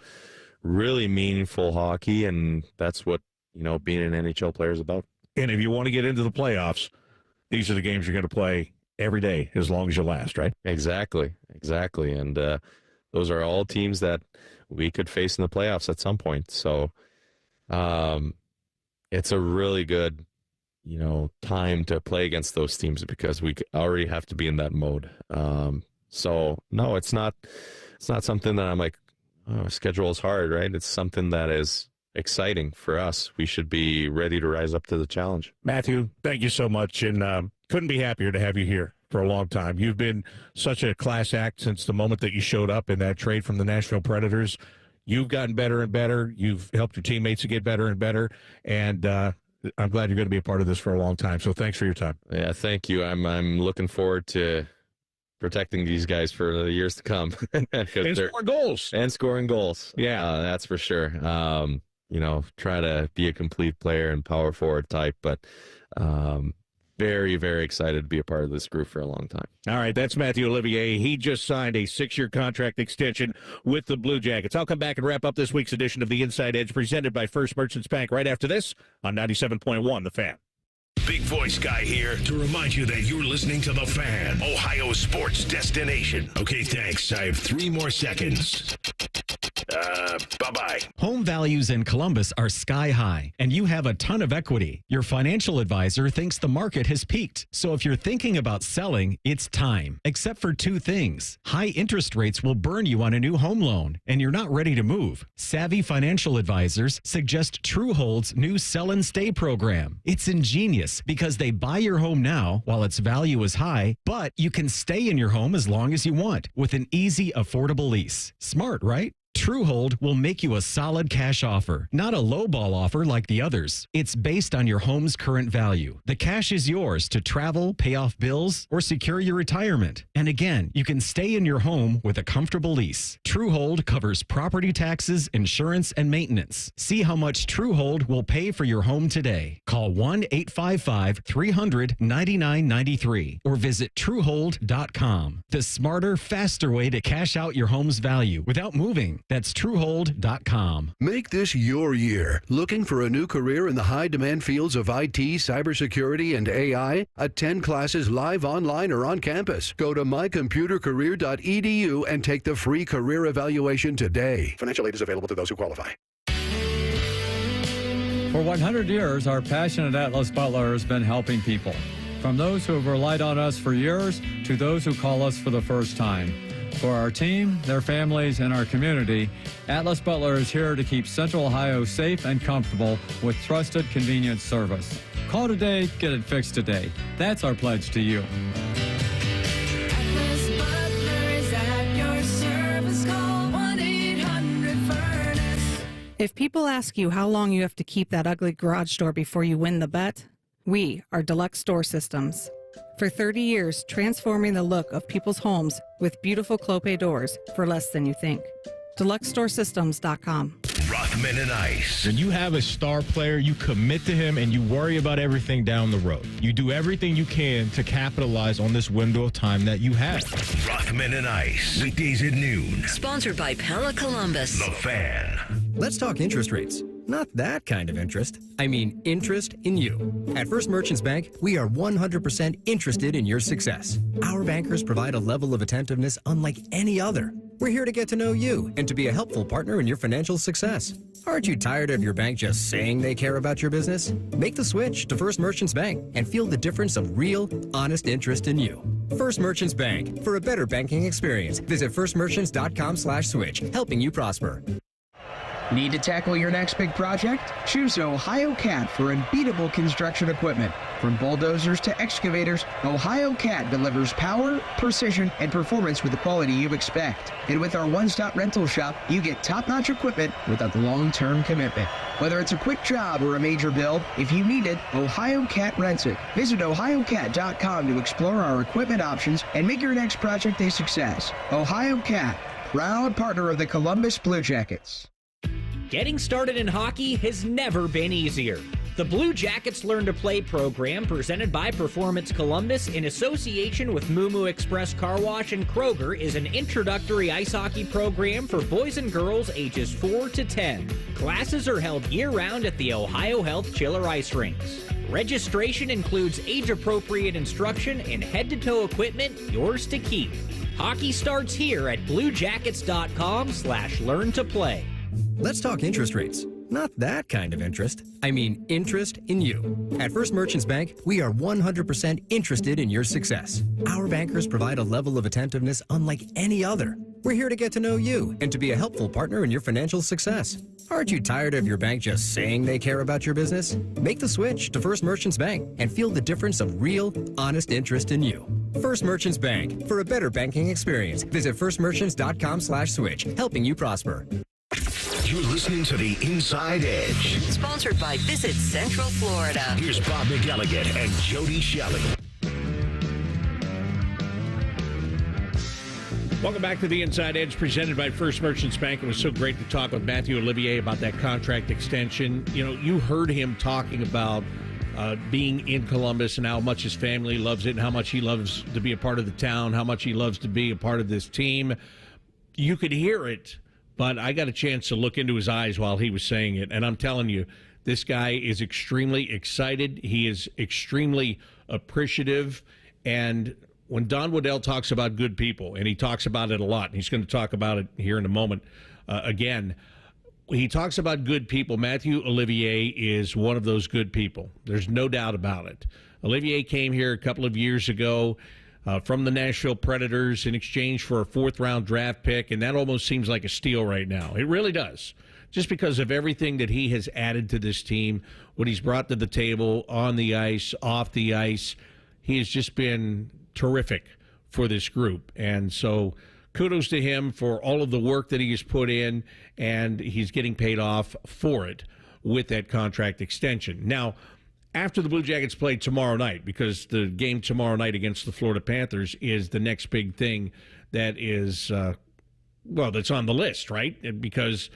really meaningful hockey, and that's what, being an NHL player is about. And if you want to get into the playoffs, these are the games you're going to play every day as long as you last, right? Exactly. And those are all teams that we could face in the playoffs at some point. So it's a really good, time to play against those teams because we already have to be in that mode. So no, it's not something that I'm like, oh, schedule is hard, right? It's something that is exciting for us. We should be ready to rise up to the challenge. Matthew, thank you so much, and couldn't be happier to have you here for a long time. You've been such a class act since the moment that you showed up in that trade from the Nashville Predators. You've gotten better and better. You've helped your teammates to get better and better, and I'm glad you're going to be a part of this for a long time. So thanks for your time. Yeah, thank you. I'm looking forward to protecting these guys for the years to come. And scoring goals. And scoring goals. Yeah. That's for sure. Try to be a complete player and power forward type, but very, very excited to be a part of this group for a long time. All right, that's Matthew Olivier. He just signed a 6-year contract extension with the Blue Jackets. I'll come back and wrap up this week's edition of the Inside Edge presented by First Merchants Bank right after this on 97.1 The Fan. Big voice guy here to remind you that you're listening to The Fan, Ohio sports destination. Okay, thanks. I have 3 more seconds. Bye-bye. Home values in Columbus are sky high, and you have a ton of equity. Your financial advisor thinks the market has peaked. So if you're thinking about selling, it's time. Except for 2 things. High interest rates will burn you on a new home loan, and you're not ready to move. Savvy financial advisors suggest Truehold's new Sell and Stay program. It's ingenious because they buy your home now while its value is high, but you can stay in your home as long as you want with an easy, affordable lease. Smart, right? Truehold will make you a solid cash offer, not a lowball offer like the others. It's based on your home's current value. The cash is yours to travel, pay off bills, or secure your retirement. And again, you can stay in your home with a comfortable lease. Truehold covers property taxes, insurance, and maintenance. See how much Truehold will pay for your home today. Call 1-855-300-9993 or visit Truehold.com. The smarter, faster way to cash out your home's value without moving. That's Truehold.com. Make this your year. Looking for a new career in the high-demand fields of IT, cybersecurity, and AI? Attend classes live, online, or on campus. Go to mycomputercareer.edu and take the free career evaluation today. Financial aid is available to those who qualify. For 100 years, our passionate Atlas Butler has been helping people. From those who have relied on us for years to those who call us for the first time. For our team, their families, and our community, Atlas Butler is here to keep Central Ohio safe and comfortable with trusted, convenient service. Call today, get it fixed today. That's our pledge to you. Atlas Butler is at your service. Call 1-800-FURNACE. If people ask you how long you have to keep that ugly garage door before you win the bet, we are Deluxe Door Systems. For 30 years, transforming the look of people's homes with beautiful Clopay doors for less than you think. DeluxeDoorSystems.com. Rothman and Ice. When you have a star player, you commit to him and you worry about everything down the road. You do everything you can to capitalize on this window of time that you have. Rothman and Ice. Weekdays at noon. Sponsored by Pella Columbus. The Fan. Let's talk interest rates. Not that kind of interest. I mean, interest in you. At First Merchants Bank, we are 100% interested in your success. Our bankers provide a level of attentiveness unlike any other. We're here to get to know you and to be a helpful partner in your financial success. Aren't you tired of your bank just saying they care about your business? Make the switch to First Merchants Bank and feel the difference of real, honest interest in you. First Merchants Bank. For a better banking experience, visit firstmerchants.com/switch, helping you prosper. Need to tackle your next big project? Choose Ohio Cat for unbeatable construction equipment. From bulldozers to excavators, Ohio Cat delivers power, precision, and performance with the quality you expect. And with our one-stop rental shop, you get top-notch equipment without the long-term commitment. Whether it's a quick job or a major build, if you need it, Ohio Cat rents it. Visit ohiocat.com to explore our equipment options and make your next project a success. Ohio Cat, proud partner of the Columbus Blue Jackets. Getting started in hockey has never been easier. The Blue Jackets Learn to Play program, presented by Performance Columbus in association with Moo Express Car Wash and Kroger, is an introductory ice hockey program for boys and girls ages 4 to 10. Classes are held year-round at the Ohio Health Chiller Ice Rinks. Registration includes age-appropriate instruction and head-to-toe equipment, yours to keep. Hockey starts here at bluejackets.com/learn-to-play. Let's talk interest rates. Not that kind of interest. I mean interest in you. At First Merchants Bank, we are 100% interested in your success. Our bankers provide a level of attentiveness unlike any other. We're here to get to know you and to be a helpful partner in your financial success. Aren't you tired of your bank just saying they care about your business? Make the switch to First Merchants Bank and feel the difference of real, honest interest in you. First Merchants Bank. For a better banking experience, visit firstmerchants.com/switch, helping you prosper. You're listening to The Inside Edge. Sponsored by Visit Central Florida. Here's Bob McElligott and Jody Shelley. Welcome back to The Inside Edge, presented by First Merchants Bank. It was so great to talk with Matthew Olivier about that contract extension. You know, you heard him talking about being in Columbus and how much his family loves it and how much he loves to be a part of the town, how much he loves to be a part of this team. You could hear it, but I got a chance to look into his eyes while he was saying it, and I'm telling you, this guy is extremely excited. He is extremely appreciative, and when Don Waddell talks about good people, and he talks about it a lot, and he's going to talk about it here in a moment again, he talks about good people. Matthew Olivier is one of those good people. There's no doubt about it. Olivier came here a couple of years ago from the Nashville Predators in exchange for a fourth-round draft pick, and that almost seems like a steal right now. It really does, just because of everything that he has added to this team, what he's brought to the table on the ice, off the ice. He has just been terrific for this group, and so kudos to him for all of the work that he has put in, and he's getting paid off for it with that contract extension. Now, after the Blue Jackets play tomorrow night, because the game tomorrow night against the Florida Panthers is the next big thing that is, that's on the list, right? Because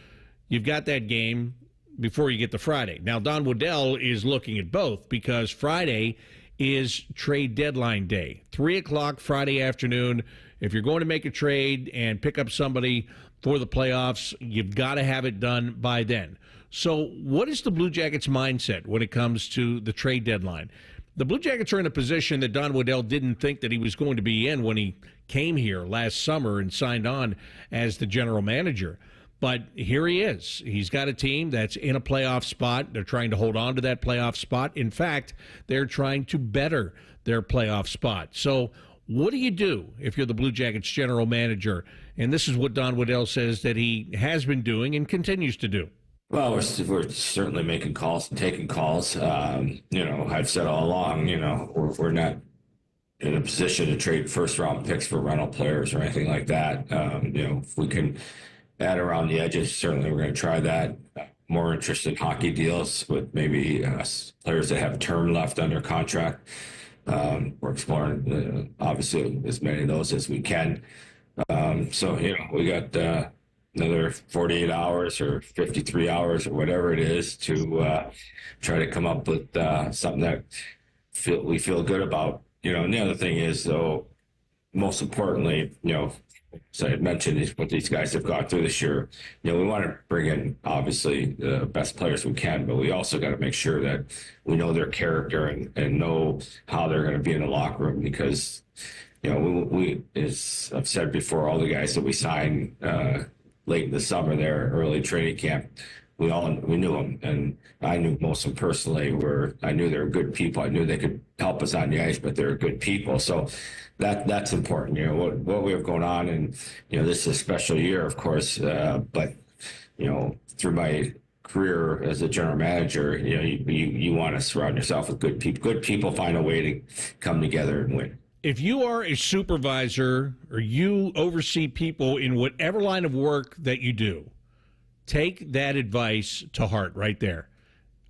you've got that game before you get to Friday. Now, Don Waddell is looking at both because Friday is trade deadline day. 3 o'clock Friday afternoon. If you're going to make a trade and pick up somebody for the playoffs, you've got to have it done by then. So what is the Blue Jackets' mindset when it comes to the trade deadline? The Blue Jackets are in a position that Don Waddell didn't think that he was going to be in when he came here last summer and signed on as the general manager. But here he is. He's got a team that's in a playoff spot. They're trying to hold on to that playoff spot. In fact, they're trying to better their playoff spot. So what do you do if you're the Blue Jackets general manager? And this is what Don Waddell says that he has been doing and continues to do. Well, we're certainly making calls and taking calls. I've said all along, we're not in a position to trade first-round picks for rental players or anything like that. If we can add around the edges, certainly we're going to try that. More interest in hockey deals with maybe players that have term left under contract. We're exploring, obviously, as many of those as we can. We got another 48 hours or 53 hours or whatever it is to try to come up with something that we feel good about. And the other thing is, though, most importantly, as I had mentioned, what these guys have gone through this year, we want to bring in, obviously, the best players we can, but we also got to make sure that we know their character and know how they're going to be in the locker room because, as I've said before, all the guys that we signed late in the summer there, early training camp, we knew them, and I knew most of them personally. I knew they were good people. I knew they could help us on the ice, but they're good people. So that's important. What we have going on, and this is a special year, of course. But through my career as a general manager, you want to surround yourself with good people. Good people find a way to come together and win. If you are a supervisor or you oversee people in whatever line of work that you do, take that advice to heart right there.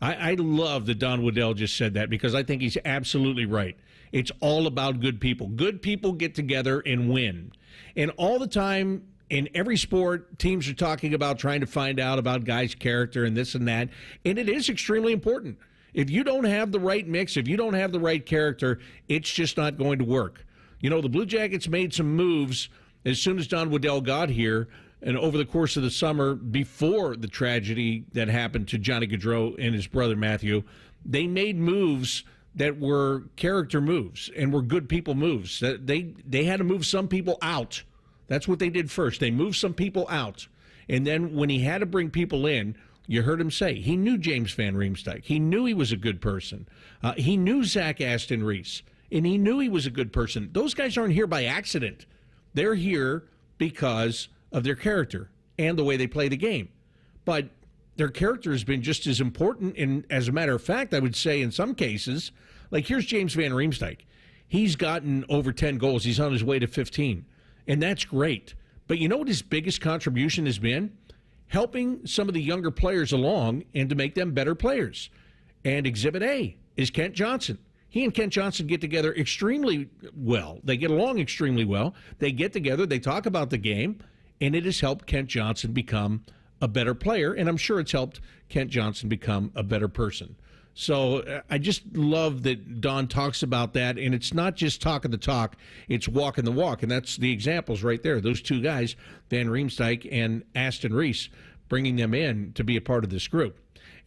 I love that Don Waddell just said that, because I think he's absolutely right. It's all about good people. Good people get together and win. And all the time in every sport, teams are talking about trying to find out about guys' character and this and that. And it is extremely important. If you don't have the right mix, if you don't have the right character, it's just not going to work. The Blue Jackets made some moves as soon as Don Waddell got here, and over the course of the summer, before the tragedy that happened to Johnny Gaudreau and his brother Matthew, they made moves that were character moves and were good people moves. They had to move some people out. That's what they did first. They moved some people out. And then when he had to bring people in, you heard him say he knew James Van Riemsdyk. He knew he was a good person. He knew Zach Aston Reese, and he knew he was a good person. Those guys aren't here by accident. They're here because of their character and the way they play the game. But their character has been just as important. And as a matter of fact, I would say in some cases, like here's James Van Riemsdyk. He's gotten over 10 goals. He's on his way to 15. And that's great. But you know what his biggest contribution has been? Helping some of the younger players along and to make them better players. And Exhibit A is Kent Johnson. He and Kent Johnson get together extremely well. They get along extremely well. They get together, they talk about the game, and it has helped Kent Johnson become a better player, and I'm sure it's helped Kent Johnson become a better person. So I just love that Don talks about that, and it's not just talking the talk, it's walking the walk, and that's the examples right there. Those two guys, Van Riemsdyk and Aston Reese, bringing them in to be a part of this group.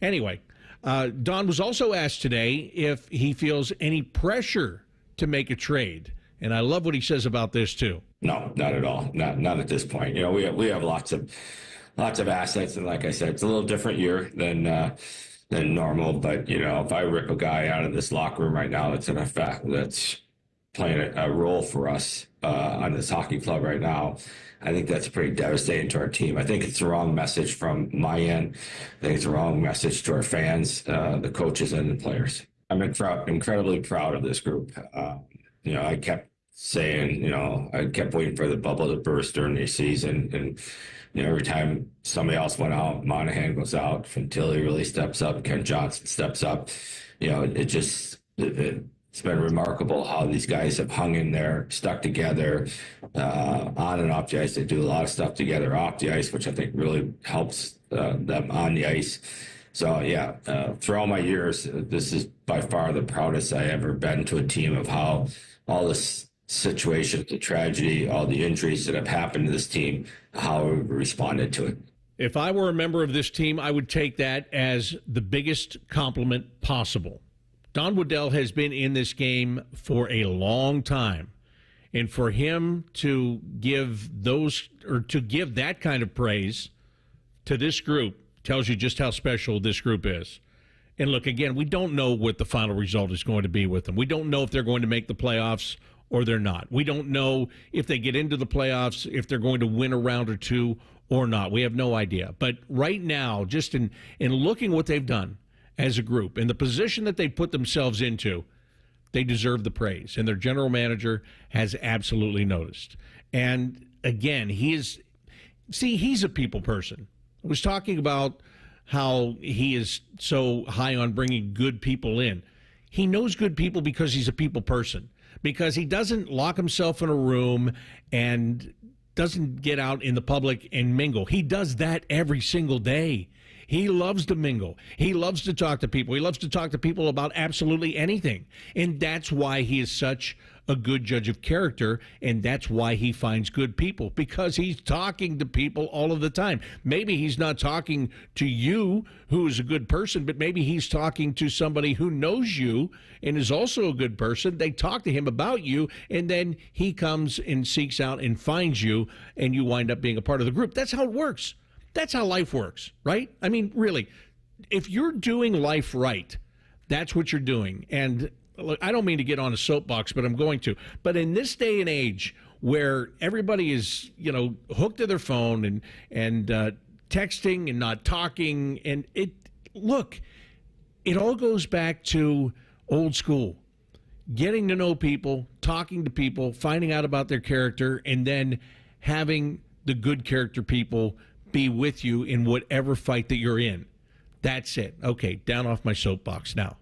Anyway, Don was also asked today if he feels any pressure to make a trade, and I love what he says about this too. No, not at all. Not at this point. We have lots of assets, and like I said, it's a little different year than normal. But if I rip a guy out of this locker room right now, that's playing a role for us on this hockey club right now, I think that's pretty devastating to our team. I think it's the wrong message from my end. I think it's the wrong message to our fans, the coaches, and the players. I'm incredibly proud of this group. I kept saying, I kept waiting for the bubble to burst during the season. And, every time somebody else went out, Monahan goes out, Fantilli really steps up, Kent Johnson steps up. It's been remarkable how these guys have hung in there, stuck together, on and off the ice. They do a lot of stuff together off the ice, which I think really helps them on the ice. So, through all my years, this is by far the proudest I ever been to a team of how all this situation, the tragedy, all the injuries that have happened to this team, how we responded to it. If I were a member of this team, I would take that as the biggest compliment possible. Don Waddell has been in this game for a long time. And for him to give that kind of praise to this group tells you just how special this group is. And look, again, we don't know what the final result is going to be with them. We don't know if they're going to make the playoffs or they're not. We don't know if they get into the playoffs, if they're going to win a round or two or not. We have no idea. But right now, just in looking what they've done as a group and the position that they put themselves into, they deserve the praise. And their general manager has absolutely noticed. And again, he's a people person. I was talking about how he is so high on bringing good people in. He knows good people because he's a people person, because he doesn't lock himself in a room and doesn't get out in the public and mingle. He does that every single day. He loves to mingle. He loves to talk to people. He loves to talk to people about absolutely anything. And that's why he is such a good judge of character, and that's why he finds good people, because he's talking to people all of the time. Maybe he's not talking to you, who is a good person, but maybe he's talking to somebody who knows you and is also a good person. They talk to him about you, and then he comes and seeks out and finds you, and you wind up being a part of the group. That's how it works. That's how life works, right? I mean, really, if you're doing life right, that's what you're doing. And look, I don't mean to get on a soapbox, but I'm going to. But in this day and age where everybody is, hooked to their phone and texting and not talking. And it all goes back to old school. Getting to know people, talking to people, finding out about their character, and then having the good character people be with you in whatever fight that you're in. That's it. Okay, down off my soapbox now.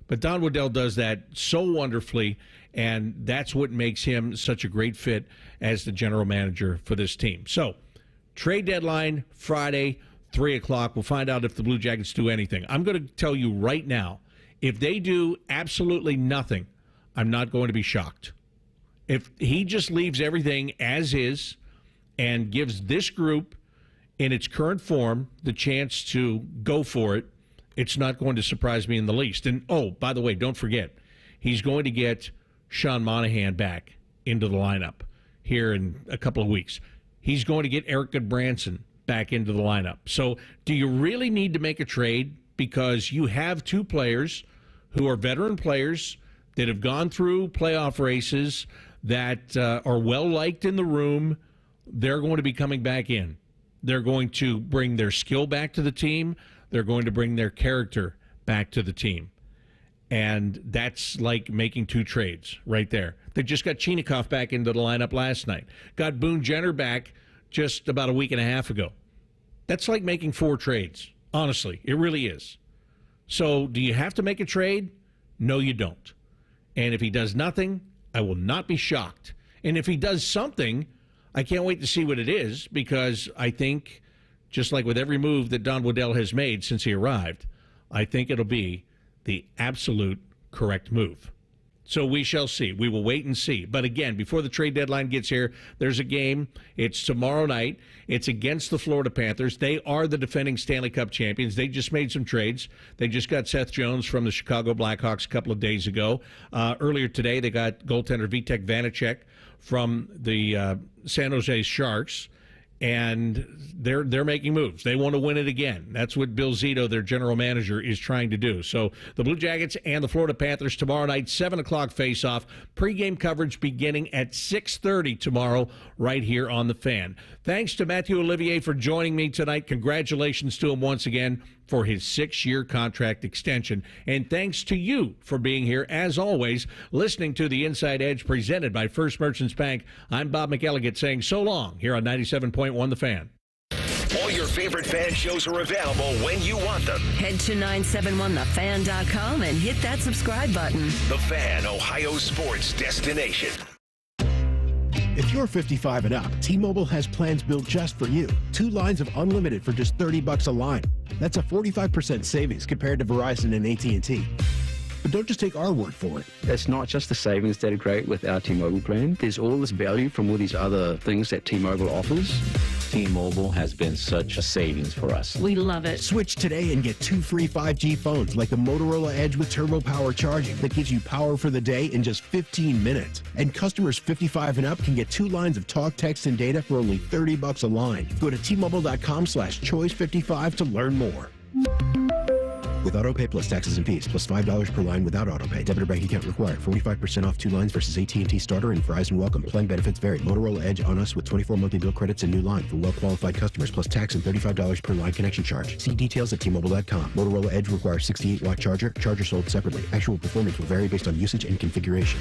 But Don Waddell does that so wonderfully, and that's what makes him such a great fit as the general manager for this team. So, trade deadline, Friday, 3 o'clock. We'll find out if the Blue Jackets do anything. I'm going to tell you right now, if they do absolutely nothing, I'm not going to be shocked. If he just leaves everything as is and gives this group in its current form the chance to go for it, it's not going to surprise me in the least. And, oh, by the way, don't forget, he's going to get Sean Monahan back into the lineup here in a couple of weeks. He's going to get Eric Goodbranson back into the lineup. So do you really need to make a trade? Because you have two players who are veteran players that have gone through playoff races, that are well-liked in the room. They're going to be coming back in. They're going to bring their skill back to the team. They're going to bring their character back to the team. And that's like making two trades right there. They just got Chinakhov back into the lineup last night. Got Boone Jenner back just about a week and a half ago. That's like making four trades. Honestly, it really is. So do you have to make a trade? No, you don't. And if he does nothing, I will not be shocked. And if he does something, I can't wait to see what it is, because I think, just like with every move that Don Waddell has made since he arrived, I think it'll be the absolute correct move. So we shall see. We will wait and see. But again, before the trade deadline gets here, there's a game. It's tomorrow night. It's against the Florida Panthers. They are the defending Stanley Cup champions. They just made some trades. They just got Seth Jones from the Chicago Blackhawks a couple of days ago. Earlier today, they got goaltender Vitek Vanacek from the San Jose Sharks. And they're making moves. They want to win it again. That's what Bill Zito, their general manager, is trying to do. So the Blue Jackets and the Florida Panthers tomorrow night, 7 o'clock face-off. Pre-game coverage beginning at 6:30 tomorrow right here on The Fan. Thanks to Matthew Olivier for joining me tonight. Congratulations to him once again for his 6-year contract extension. And thanks to you for being here, as always, listening to The Inside Edge presented by First Merchants Bank. I'm Bob McElligott saying so long here on 97.1 The Fan. All your favorite fan shows are available when you want them. Head to 971thefan.com and hit that subscribe button. The Fan, Ohio sports destination. If you're 55 and up, T-Mobile has plans built just for you. 2 lines of unlimited for just $30 a line. That's a 45% savings compared to Verizon and AT&T. But don't just take our word for it. It's not just the savings that are great with our T-Mobile plan. There's all this value from all these other things that T-Mobile offers. T-Mobile has been such a savings for us. We love it. Switch today and get 2 free 5G phones like the Motorola Edge with Turbo Power charging that gives you power for the day in just 15 minutes. And customers 55 and up can get 2 lines of talk, text, and data for only $30 a line. Go to T-Mobile.com/choice55 to learn more. With AutoPay plus taxes and fees, plus $5 per line without AutoPay. Debit or bank account required. 45% off 2 lines versus AT&T Starter and Verizon Welcome. Plan benefits vary. Motorola Edge on us with 24 monthly bill credits and new line for well-qualified customers, plus tax and $35 per line connection charge. See details at T-Mobile.com. Motorola Edge requires 68-watt charger. Charger sold separately. Actual performance will vary based on usage and configuration.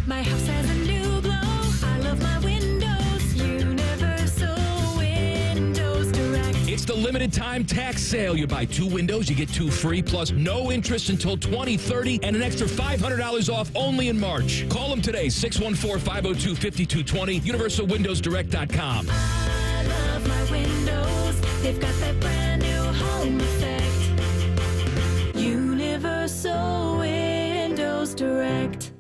My house has a new glow. I love my windows. Universal Windows Direct. It's the limited time tax sale. You buy 2 windows, you get 2 free, plus no interest until 2030 and an extra $500 off only in March. Call them today, 614-502-5220, universalwindowsdirect.com. I love my windows. They've got that brand new home effect. Universal Windows Direct.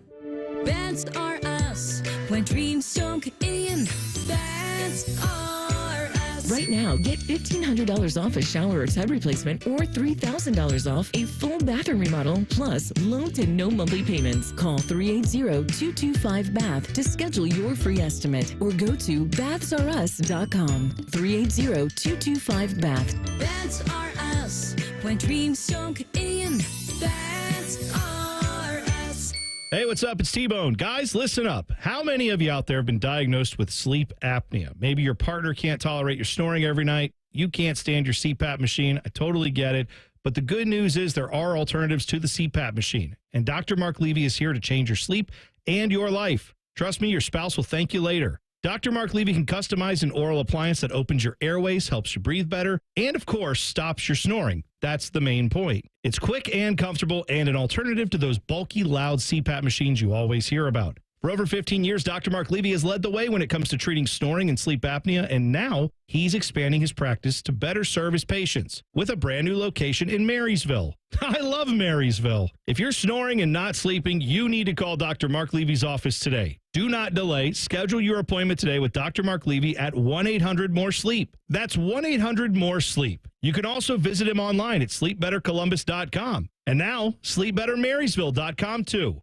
That's are us. When dreams don't get in, that's are us. Right now, get $1,500 off a shower or tub replacement or $3,000 off a full bathroom remodel, plus low to no monthly payments. Call 380-225-BATH to schedule your free estimate or go to bathsareus.com. 380-225-BATH. That's are us. When dreams don't get in, that's are us. Hey, what's up? It's T-Bone. Guys, listen up. How many of you out there have been diagnosed with sleep apnea? Maybe your partner can't tolerate your snoring every night. You can't stand your CPAP machine. I totally get it. But the good news is there are alternatives to the CPAP machine. And Dr. Mark Levy is here to change your sleep and your life. Trust me, your spouse will thank you later. Dr. Mark Levy can customize an oral appliance that opens your airways, helps you breathe better, and of course, stops your snoring. That's the main point. It's quick and comfortable and an alternative to those bulky, loud CPAP machines you always hear about. For over 15 years, Dr. Mark Levy has led the way when it comes to treating snoring and sleep apnea, and now he's expanding his practice to better serve his patients with a brand new location in Marysville. I love Marysville. If you're snoring and not sleeping, you need to call Dr. Mark Levy's office today. Do not delay. Schedule your appointment today with Dr. Mark Levy at 1-800-MORE-SLEEP. That's 1-800-MORE-SLEEP. You can also visit him online at sleepbettercolumbus.com. And now, sleepbettermarysville.com too.